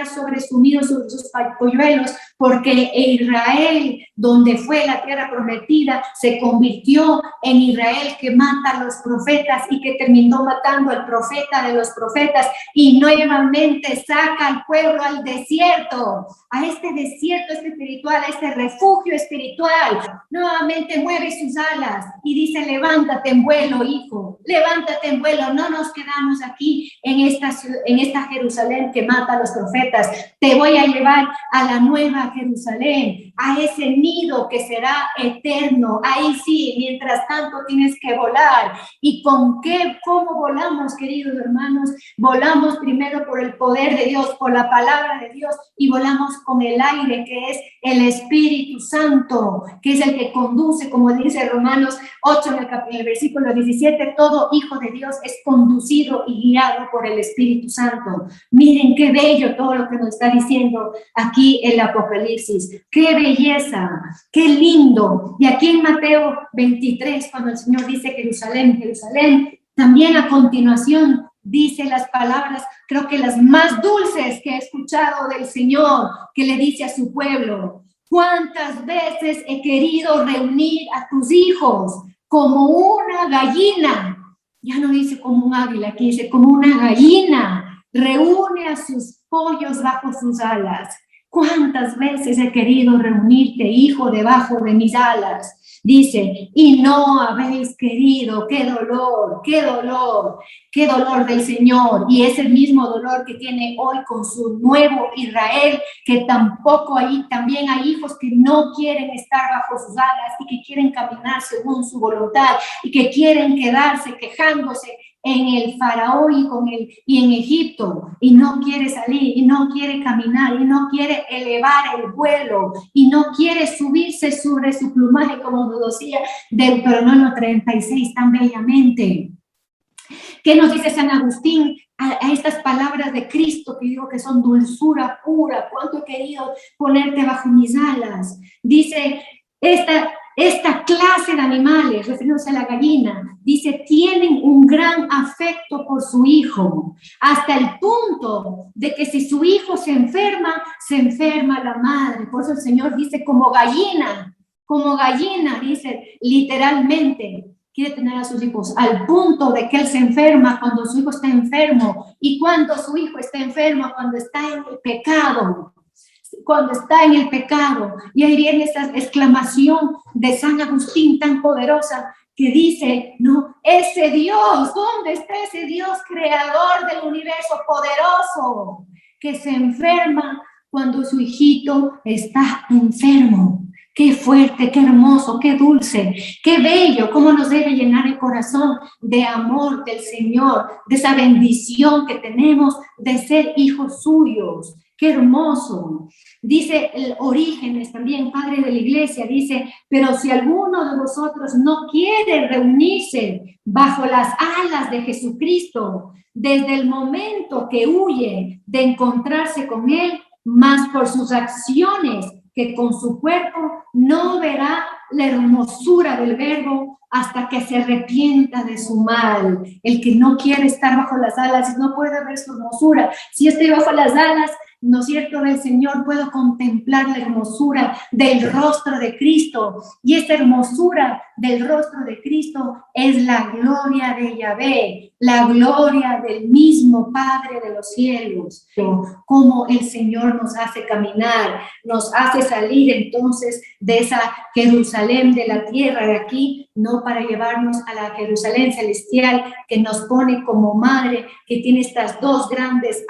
A: sobre su nido, sobre sus polluelos, porque Israel, donde fue la tierra prometida, se convirtió en Israel que mata a los profetas y que terminó matando al profeta de los profetas, y nuevamente saca al pueblo al desierto, a este desierto espiritual, a este refugio espiritual. Nuevamente mueve sus alas y dice, levántate en vuelo, hijo, levántate en vuelo, no nos quedamos aquí en esta Jerusalén que mata a los profetas, te voy a llevar a la nueva Jerusalén, a ese nido que será eterno. Ahí sí, mientras tanto tienes que volar. ¿Y con qué? ¿Cómo volamos, queridos hermanos? Volamos primero por el poder de Dios, por la palabra de Dios, y volamos con el aire, que es el Espíritu Santo, que es el que conduce, como dice Romanos 8 en el versículo 17, todo hijo de Dios es conducido y guiado por el Espíritu Santo. Miren qué bello todo lo que nos está diciendo aquí el Apocalipsis. Qué belleza, qué lindo. Y aquí en Mateo 23, cuando el Señor dice Jerusalén, Jerusalén, también a continuación dice las palabras, creo que las más dulces que he escuchado del Señor, que le dice a su pueblo: ¿cuántas veces he querido reunir a tus hijos como una gallina? Ya no dice como un águila, aquí dice como una gallina reúne a sus pollos bajo sus alas. ¿Cuántas veces he querido reunirte, hijo, debajo de mis alas? Dice, y no habéis querido. Qué dolor, qué dolor, qué dolor del Señor. Y es el mismo dolor que tiene hoy con su nuevo Israel, que tampoco también hay hijos que no quieren estar bajo sus alas y que quieren caminar según su voluntad y que quieren quedarse quejándose en el faraón y en Egipto, y no quiere salir, y no quiere caminar, y no quiere elevar el vuelo, y no quiere subirse sobre su plumaje, como nos decía Deuteronomio 36 tan bellamente. ¿Qué nos dice San Agustín a estas palabras de Cristo que digo que son dulzura pura? ¿Cuánto he querido ponerte bajo mis alas? Dice, esta clase de animales, refiriéndose a la gallina, dice, tienen un gran afecto por su hijo, hasta el punto de que si su hijo se enferma la madre. Por eso el Señor dice, como gallina, dice literalmente, quiere tener a sus hijos, al punto de que él se enferma cuando su hijo está enfermo, y cuando su hijo está enfermo, cuando está en el pecado. cuando está en el pecado. Y ahí viene esa exclamación de San Agustín tan poderosa que dice, no, ese Dios, ¿dónde está ese Dios creador del universo poderoso que se enferma cuando su hijito está enfermo? Qué fuerte, qué hermoso, qué dulce, qué bello, cómo nos debe llenar el corazón de amor del Señor, de esa bendición que tenemos de ser hijos suyos. Qué hermoso. Dice el Orígenes, también padre de la iglesia, dice, pero si alguno de vosotros no quiere reunirse bajo las alas de Jesucristo, desde el momento que huye de encontrarse con Él, más por sus acciones que con su cuerpo, no verá la hermosura del Verbo hasta que se arrepienta de su mal. El que no quiere estar bajo las alas no puede ver su hermosura. Si yo estoy bajo las alas, ¿no es cierto?, del Señor, puedo contemplar la hermosura del rostro de Cristo. Y esa hermosura del rostro de Cristo es la gloria de Yahvé, la gloria del mismo Padre de los cielos. Como el Señor nos hace caminar, nos hace salir entonces de esa Jerusalén de la tierra de aquí, no para llevarnos a la Jerusalén celestial que nos pone como madre, que tiene estas dos grandes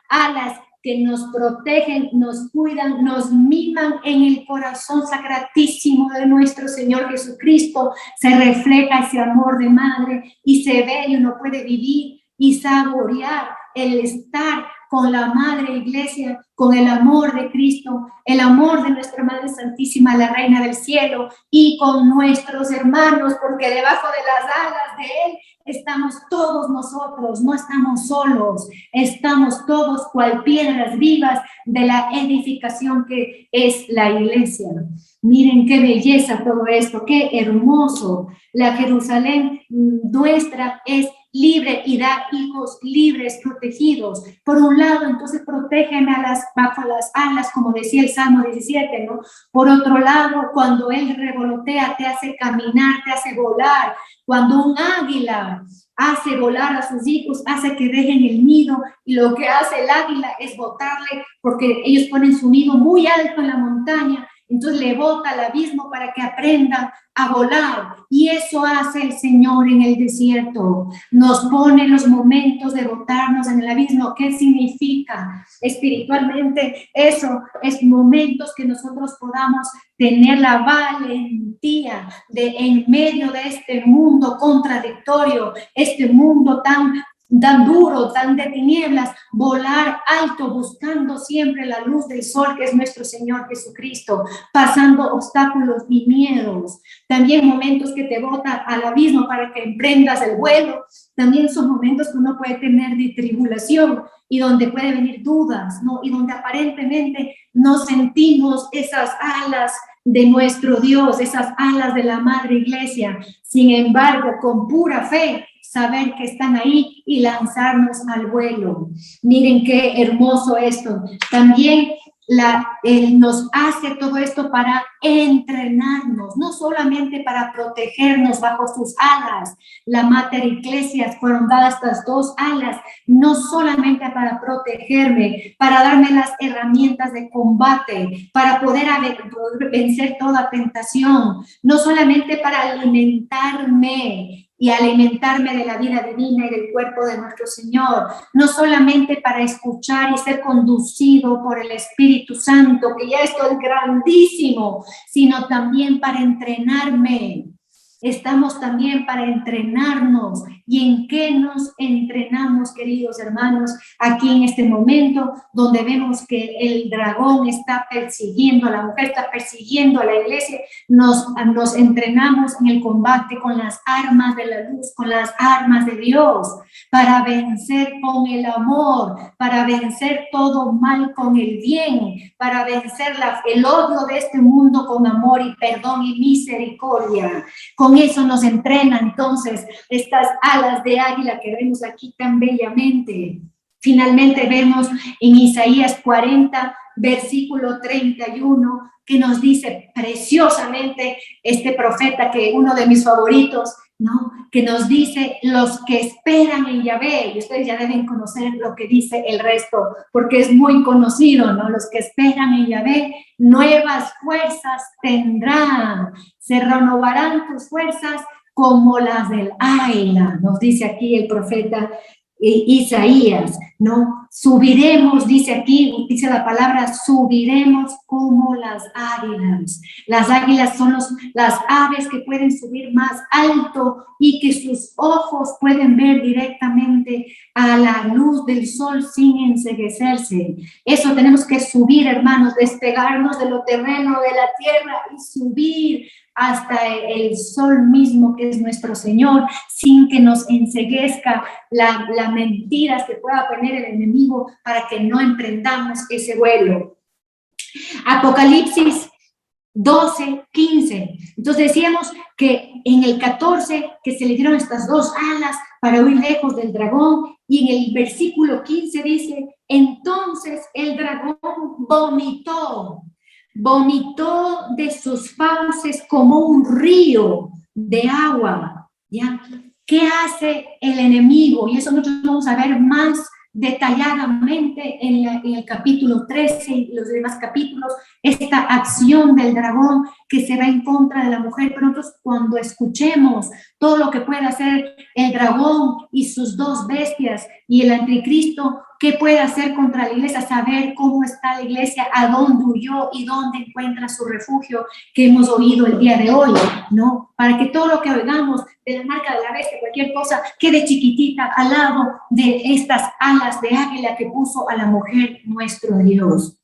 A: alas que nos protegen, nos cuidan, nos miman en el corazón sacratísimo de nuestro Señor Jesucristo. Se refleja ese amor de madre y se ve y uno puede vivir y saborear el estar con la Madre Iglesia, con el amor de Cristo, el amor de nuestra Madre Santísima, la Reina del Cielo, y con nuestros hermanos, porque debajo de las alas de Él estamos todos nosotros, no estamos solos, estamos todos cual piedras vivas de la edificación que es la Iglesia. Miren qué belleza todo esto, qué hermoso. La Jerusalén nuestra es libre y da hijos libres, protegidos. Por un lado, entonces protegen bajo las alas, como decía el Salmo 17, ¿no? Por otro lado, cuando Él revolotea, te hace caminar, te hace volar. Cuando un águila hace volar a sus hijos, hace que dejen el nido, y lo que hace el águila es botarle, porque ellos ponen su nido muy alto en la montaña, entonces le bota al abismo para que aprendan a volar. Y eso hace el Señor en el desierto. Nos pone los momentos de botarnos en el abismo. ¿Qué significa espiritualmente? Eso es momentos que nosotros podamos tener la valentía de, en medio de este mundo contradictorio, este mundo tan duro, tan de tinieblas, volar alto, buscando siempre la luz del sol, que es nuestro Señor Jesucristo, pasando obstáculos y miedos. También momentos que te botan al abismo para que emprendas el vuelo. También son momentos que uno puede tener de tribulación y donde puede venir dudas, ¿no? Y donde aparentemente no sentimos esas alas de nuestro Dios, esas alas de la Madre Iglesia. Sin embargo, con pura fe, saber que están ahí y lanzarnos al vuelo. Miren qué hermoso esto. También nos hace todo esto para entrenarnos, no solamente para protegernos bajo sus alas. La Mater Ecclesias fueron dadas estas dos alas, no solamente para protegerme, para darme las herramientas de combate, para poder vencer toda tentación, no solamente para alimentarme y alimentarme de la vida divina y del cuerpo de nuestro Señor, no solamente para escuchar y ser conducido por el Espíritu Santo, que ya esto es grandísimo, sino también para entrenarme. Estamos también para entrenarnos. ¿Y en qué nos entrenamos, queridos hermanos? Aquí en este momento, donde vemos que el dragón está persiguiendo, la mujer está persiguiendo a la iglesia, nos entrenamos en el combate con las armas de la luz, con las armas de Dios, para vencer con el amor, para vencer todo mal con el bien, para vencer el odio de este mundo con amor y perdón y misericordia. Con eso nos entrena entonces estas alas de águila que vemos aquí tan bellamente. Finalmente vemos en Isaías 40, versículo 31, que nos dice preciosamente este profeta, que uno de mis favoritos, ¿no? Que nos dice los que esperan en Yahvé, y ustedes ya deben conocer lo que dice el resto, porque es muy conocido, ¿no? Los que esperan en Yahvé, nuevas fuerzas tendrán, se renovarán tus fuerzas como las del águila, nos dice aquí el profeta Isaías, ¿no? Subiremos, dice aquí, dice la palabra, subiremos como las águilas. Las águilas son las aves que pueden subir más alto y que sus ojos pueden ver directamente a la luz del sol sin enceguecerse. Eso tenemos que subir, hermanos, despegarnos de lo terreno, de la tierra y subir hasta el sol mismo que es nuestro Señor, sin que nos enceguezca las mentiras que pueda poner el enemigo para que no emprendamos ese vuelo. Apocalipsis 12, 15. Entonces decíamos que en el 14 que se le dieron estas dos alas para huir lejos del dragón, y en el versículo 15 dice, entonces el dragón vomitó de sus fauces como un río de agua, ¿ya? ¿Qué hace el enemigo? Y eso nosotros vamos a ver más detalladamente en el capítulo 13 y los demás capítulos, esta acción del dragón que se va en contra de la mujer. Pero nosotros cuando escuchemos todo lo que puede hacer el dragón y sus dos bestias y el anticristo, qué puede hacer contra la iglesia, saber cómo está la iglesia, a dónde huyó y dónde encuentra su refugio, que hemos oído el día de hoy, ¿no? Para que todo lo que oigamos de la marca de la bestia, cualquier cosa, quede chiquitita al lado de estas alas de águila que puso a la mujer nuestro Dios.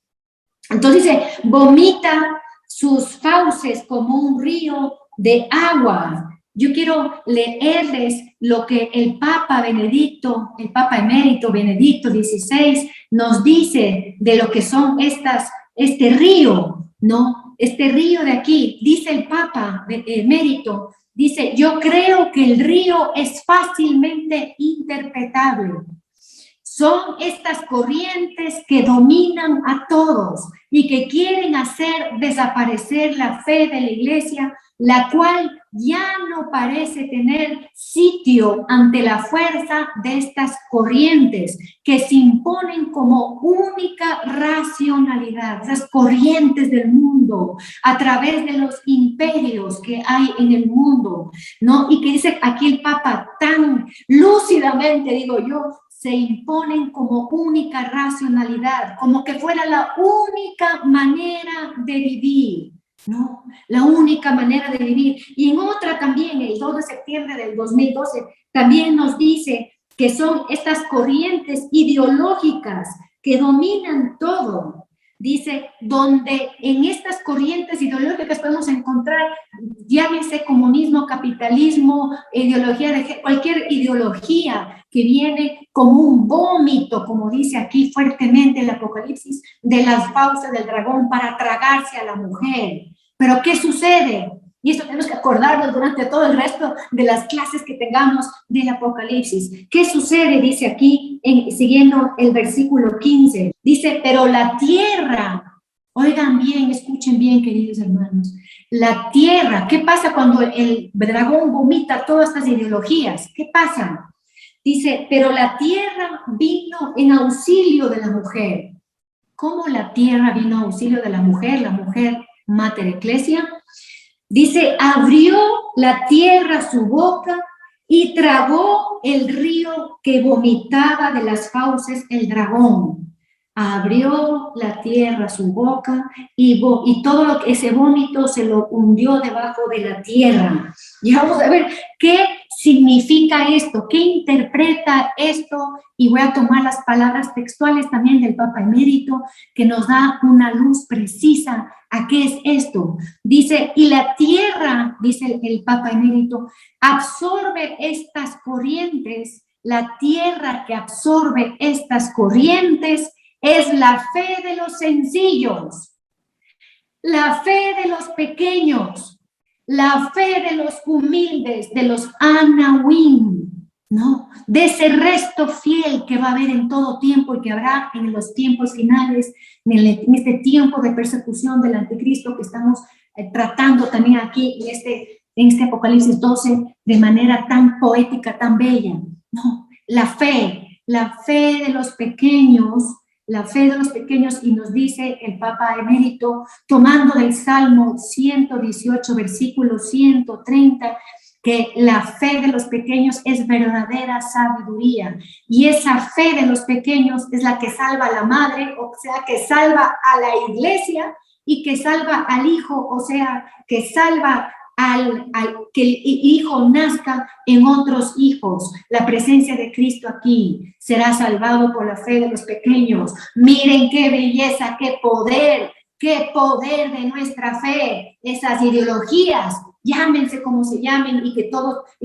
A: Entonces dice, vomita sus fauces como un río de agua. Yo quiero leerles lo que el Papa Benedicto, el Papa Emérito Benedicto XVI nos dice de lo que son este río, ¿no? Este río de aquí, dice el Papa Emérito, dice, yo creo que el río es fácilmente interpretable. Son estas corrientes que dominan a todos y que quieren hacer desaparecer la fe de la iglesia, la cual ya no parece tener sitio ante la fuerza de estas corrientes que se imponen como única racionalidad, esas corrientes del mundo a través de los imperios que hay en el mundo, ¿no? Y que dice aquí el Papa tan lúcidamente, digo yo, se imponen como única racionalidad, como que fuera la única manera de vivir, ¿no? La única manera de vivir. Y en otra también, el 2 de septiembre del 2012, también nos dice que son estas corrientes ideológicas que dominan todo. Dice, donde en estas corrientes ideológicas podemos encontrar, llámese comunismo, capitalismo, ideología de cualquier ideología que viene como un vómito, como dice aquí fuertemente el Apocalipsis, de las fauces del dragón para tragarse a la mujer. Pero ¿qué sucede? Y esto tenemos que acordarnos durante todo el resto de las clases que tengamos del Apocalipsis. ¿Qué sucede? Dice aquí, siguiendo el versículo 15. Dice, pero la tierra, oigan bien, escuchen bien, queridos hermanos. La tierra, ¿qué pasa cuando el dragón vomita todas estas ideologías? ¿Qué pasa? Dice, pero la tierra vino en auxilio de la mujer. ¿Cómo la tierra vino en auxilio de la mujer Mater Ecclesia? Dice, abrió la tierra su boca y tragó el río que vomitaba de las fauces el dragón. Abrió la tierra su boca y todo ese vómito se lo hundió debajo de la tierra. Y vamos a ver qué significa esto, qué interpreta esto, y voy a tomar las palabras textuales también del Papa Emérito, que nos da una luz precisa a qué es esto. Dice, y la tierra, dice el Papa Emérito, absorbe estas corrientes. La tierra que absorbe estas corrientes es la fe de los sencillos, la fe de los pequeños, la fe de los humildes, de los Anahuim, ¿no? De ese resto fiel que va a haber en todo tiempo y que habrá en los tiempos finales, en este tiempo de persecución del anticristo que estamos tratando también aquí en este en este Apocalipsis 12 de manera tan poética, tan bella. No, la fe de los pequeños, la fe de los pequeños, y nos dice el Papa Emérito, tomando del Salmo 118, versículo 130, que la fe de los pequeños es verdadera sabiduría, y esa fe de los pequeños es la que salva a la madre, o sea, que salva a la iglesia, y que salva al hijo, o sea, que salva al que el hijo nazca en otros hijos. La presencia de Cristo aquí será salvado por la fe de los pequeños. Miren qué belleza, qué poder de nuestra fe. Esas ideologías, llámense como se llamen, y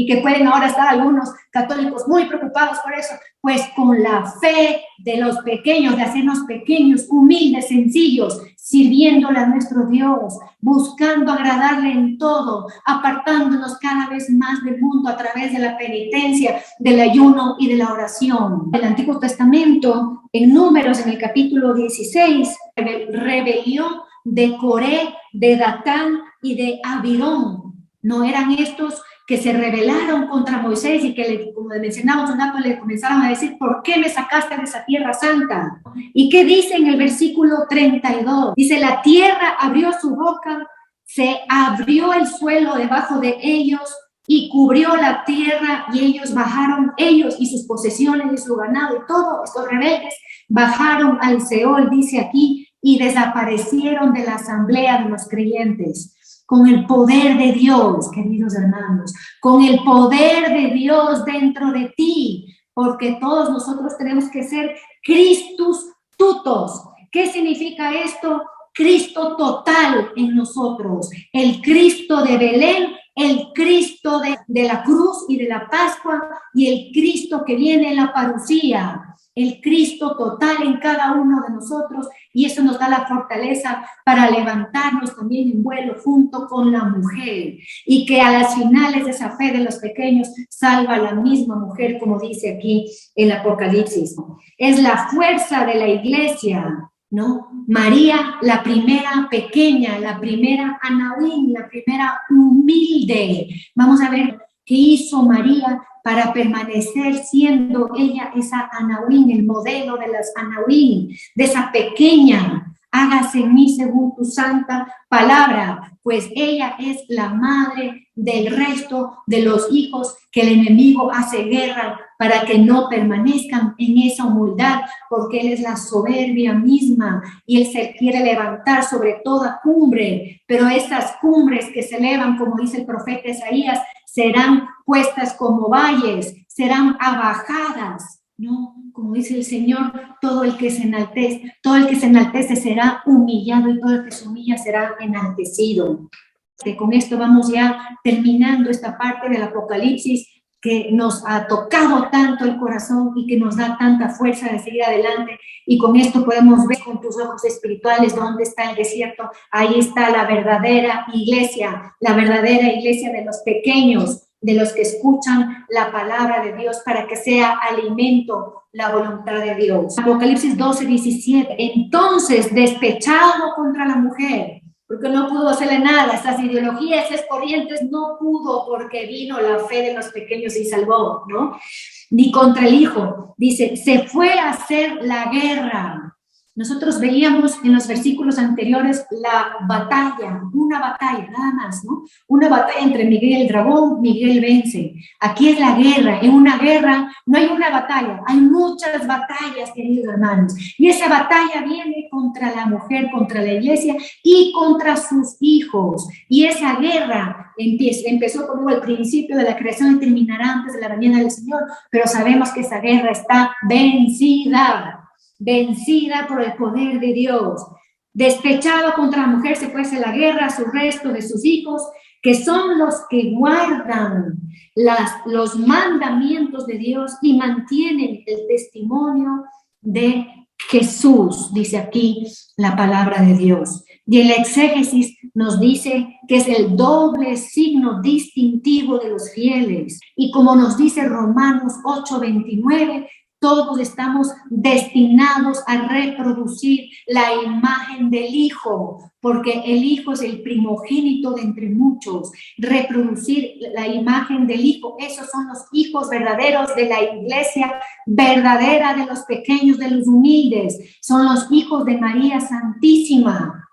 A: que pueden ahora estar algunos católicos muy preocupados por eso, pues con la fe de los pequeños, de hacernos pequeños, humildes, sencillos, sirviéndole a nuestro Dios, buscando agradarle en todo, apartándonos cada vez más del mundo a través de la penitencia, del ayuno y de la oración. El Antiguo Testamento, en Números, en el capítulo 16, rebelión de Coré, de Datán y de Abirón. No eran estos que se rebelaron contra Moisés y que, como mencionamos un rato, le comenzaron a decir: ¿por qué me sacaste de esa tierra santa? ¿Y qué dice en el versículo 32? Dice: la tierra abrió su boca, se abrió el suelo debajo de ellos y cubrió la tierra, y ellos bajaron, ellos y sus posesiones y su ganado y todos estos rebeldes bajaron al Seol, dice aquí, y desaparecieron de la asamblea de los creyentes. Con el poder de Dios, queridos hermanos, con el poder de Dios dentro de ti, porque todos nosotros tenemos que ser Christus tutos. ¿Qué significa esto? Cristo total en nosotros, el Cristo de Belén, el Cristo de la cruz y de la Pascua, y el Cristo que viene en la parucía, el Cristo total en cada uno de nosotros, y eso nos da la fortaleza para levantarnos también en vuelo junto con la mujer, y que a las finales de esa fe de los pequeños salva a la misma mujer, como dice aquí el Apocalipsis. Es la fuerza de la iglesia, ¿no? María, la primera pequeña, la primera Anahuín, la primera humilde. Vamos a ver qué hizo María para permanecer siendo ella esa Anahuín, el modelo de las Anahuín, de esa pequeña. Hágase en mí según tu santa palabra, pues ella es la madre del resto de los hijos que el enemigo hace guerra para que no permanezcan en esa humildad, porque él es la soberbia misma y él se quiere levantar sobre toda cumbre, pero esas cumbres que se elevan, como dice el profeta Isaías, serán puestas como valles, serán abajadas. No, como dice el Señor, todo el que se enaltece será humillado, y todo el que se humilla será enaltecido. Con esto vamos ya terminando esta parte del Apocalipsis que nos ha tocado tanto el corazón y que nos da tanta fuerza de seguir adelante. Y con esto podemos ver con tus ojos espirituales dónde está el desierto. Ahí está la verdadera iglesia de los pequeños, de los que escuchan la palabra de Dios para que sea alimento la voluntad de Dios. Apocalipsis 12, 17. Entonces, despechado contra la mujer, porque no pudo hacerle nada, esas ideologías, esas corrientes, no pudo, porque vino la fe de los pequeños y salvó, ¿no? Ni contra el hijo. Dice, se fue a hacer la guerra. Nosotros veíamos en los versículos anteriores la batalla, una batalla, nada más, ¿no? Una batalla entre Miguel y el dragón, Miguel vence. Aquí es la guerra. En una guerra no hay una batalla, hay muchas batallas, queridos hermanos. Y esa batalla viene contra la mujer, contra la iglesia y contra sus hijos. Y esa guerra empezó como el principio de la creación y terminará antes de la venida del Señor, pero sabemos que esa guerra está vencida por el poder de Dios. Despechado contra la mujer, se fue a la guerra, a su resto de sus hijos, que son los que guardan los mandamientos de Dios y mantienen el testimonio de Jesús, dice aquí la palabra de Dios. Y el exégesis nos dice que es el doble signo distintivo de los fieles. Y como nos dice Romanos 8:29, Todos estamos destinados a reproducir la imagen del Hijo, porque el Hijo es el primogénito de entre muchos. Reproducir la imagen del Hijo, esos son los hijos verdaderos de la iglesia verdadera, de los pequeños, de los humildes. Son los hijos de María Santísima.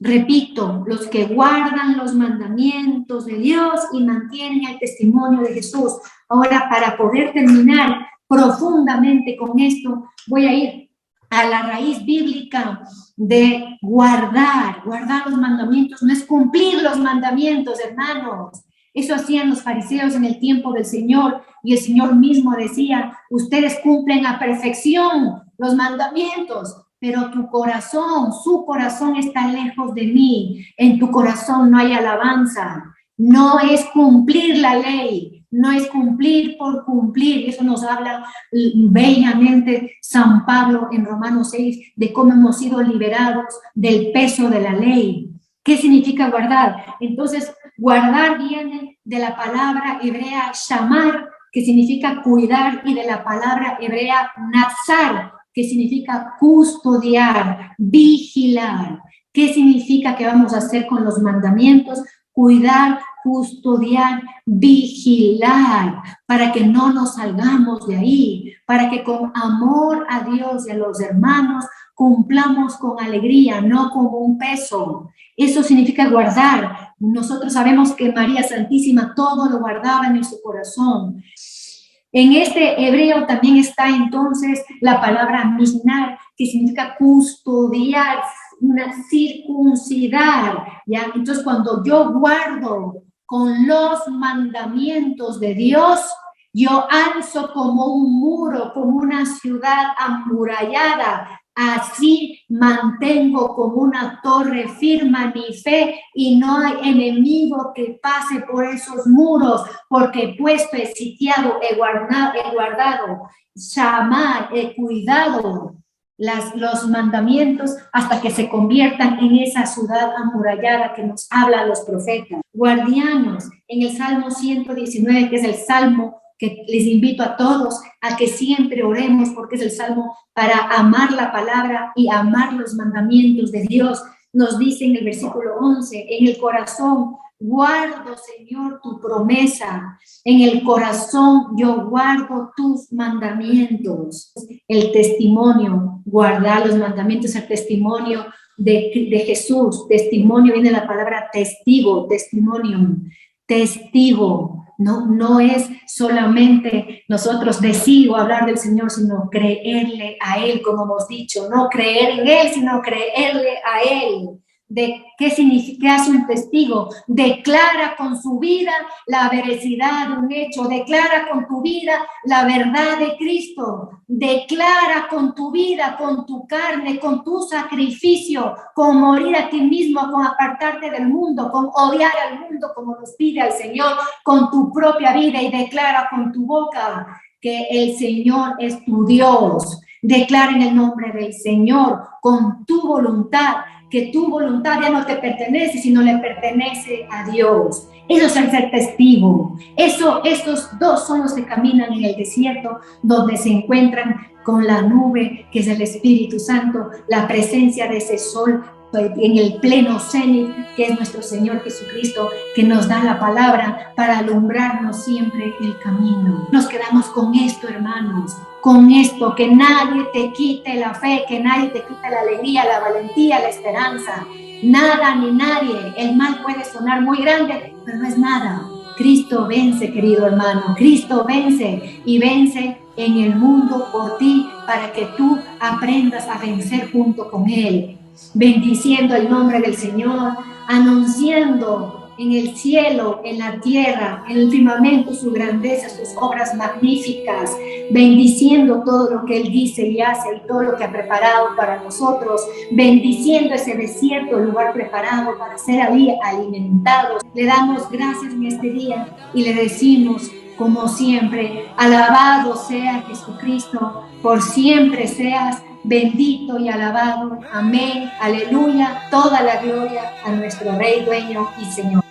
A: Repito, los que guardan los mandamientos de Dios y mantienen el testimonio de Jesús. Ahora, para poder terminar profundamente con esto, voy a ir a la raíz bíblica de guardar los mandamientos. No es cumplir los mandamientos, hermanos. Eso hacían los fariseos en el tiempo del Señor, y el Señor mismo decía: ustedes cumplen a perfección los mandamientos, pero tu corazón, su corazón está lejos de mí. En tu corazón no hay alabanza. No es cumplir la ley, no es cumplir por cumplir. Eso nos habla bellamente San Pablo en Romanos 6, de cómo hemos sido liberados del peso de la ley. ¿Qué significa guardar? Entonces, guardar viene de la palabra hebrea shamar, que significa cuidar, y de la palabra hebrea nazar, que significa custodiar, vigilar. ¿Qué significa que vamos a hacer con los mandamientos? Cuidar, custodiar, vigilar, para que no nos salgamos de ahí, para que con amor a Dios y a los hermanos cumplamos con alegría, no como un peso. Eso significa guardar. Nosotros sabemos que María Santísima todo lo guardaba en su corazón. En este hebreo también está entonces la palabra misnar, que significa custodiar, circuncidar, ¿ya? Entonces, cuando yo guardo con los mandamientos de Dios, yo alzo como un muro, como una ciudad amurallada. Así mantengo como una torre firme mi fe, y no hay enemigo que pase por esos muros, porque he puesto, he sitiado, he guardado, llamar, he cuidado los mandamientos hasta que se conviertan en esa ciudad amurallada que nos hablan los profetas. Guardianos, en el Salmo 119, que es el Salmo que les invito a todos a que siempre oremos, porque es el Salmo para amar la palabra y amar los mandamientos de Dios. Nos dice en el versículo 11, en el corazón guardo, Señor, tu promesa, en el corazón yo guardo tus mandamientos. El testimonio, guardar los mandamientos, el testimonio de Jesús. Testimonio viene de la palabra testigo, testimonio, testigo. No es solamente nosotros decir o hablar del Señor, sino creerle a Él, como hemos dicho. No creer en Él, sino creerle a Él. ¿De qué significa? ¿Qué hace un testigo? Declara con su vida la veracidad de un hecho, declara con tu vida la verdad de Cristo, declara con tu vida, con tu carne, con tu sacrificio, con morir a ti mismo, con apartarte del mundo, con odiar al mundo como nos pide el Señor, con tu propia vida, y declara con tu boca que el Señor es tu Dios. Declara en el nombre del Señor con tu voluntad, que tu voluntad ya no te pertenece, sino le pertenece a Dios. Eso es el ser testigo. Estos dos son los que caminan en el desierto, donde se encuentran con la nube, que es el Espíritu Santo, la presencia de ese sol en el pleno cenit, que es nuestro Señor Jesucristo, que nos da la palabra para alumbrarnos siempre el camino. Nos quedamos con esto, hermanos, con esto: que nadie te quite la fe, que nadie te quite la alegría, la valentía, la esperanza. Nada ni nadie. El mal puede sonar muy grande, pero no es nada. Cristo vence, querido hermano. Cristo vence, y vence en el mundo por ti, para que tú aprendas a vencer junto con Él. Bendiciendo el nombre del Señor, anunciando en el cielo, en la tierra, en el firmamento su grandeza, sus obras magníficas, bendiciendo todo lo que Él dice y hace, y todo lo que ha preparado para nosotros, bendiciendo ese desierto, el lugar preparado para ser alimentados. Le damos gracias en este día y le decimos, como siempre: alabado sea Jesucristo, por siempre seas bendito y alabado. Amén, aleluya, toda la gloria a nuestro Rey, dueño y Señor.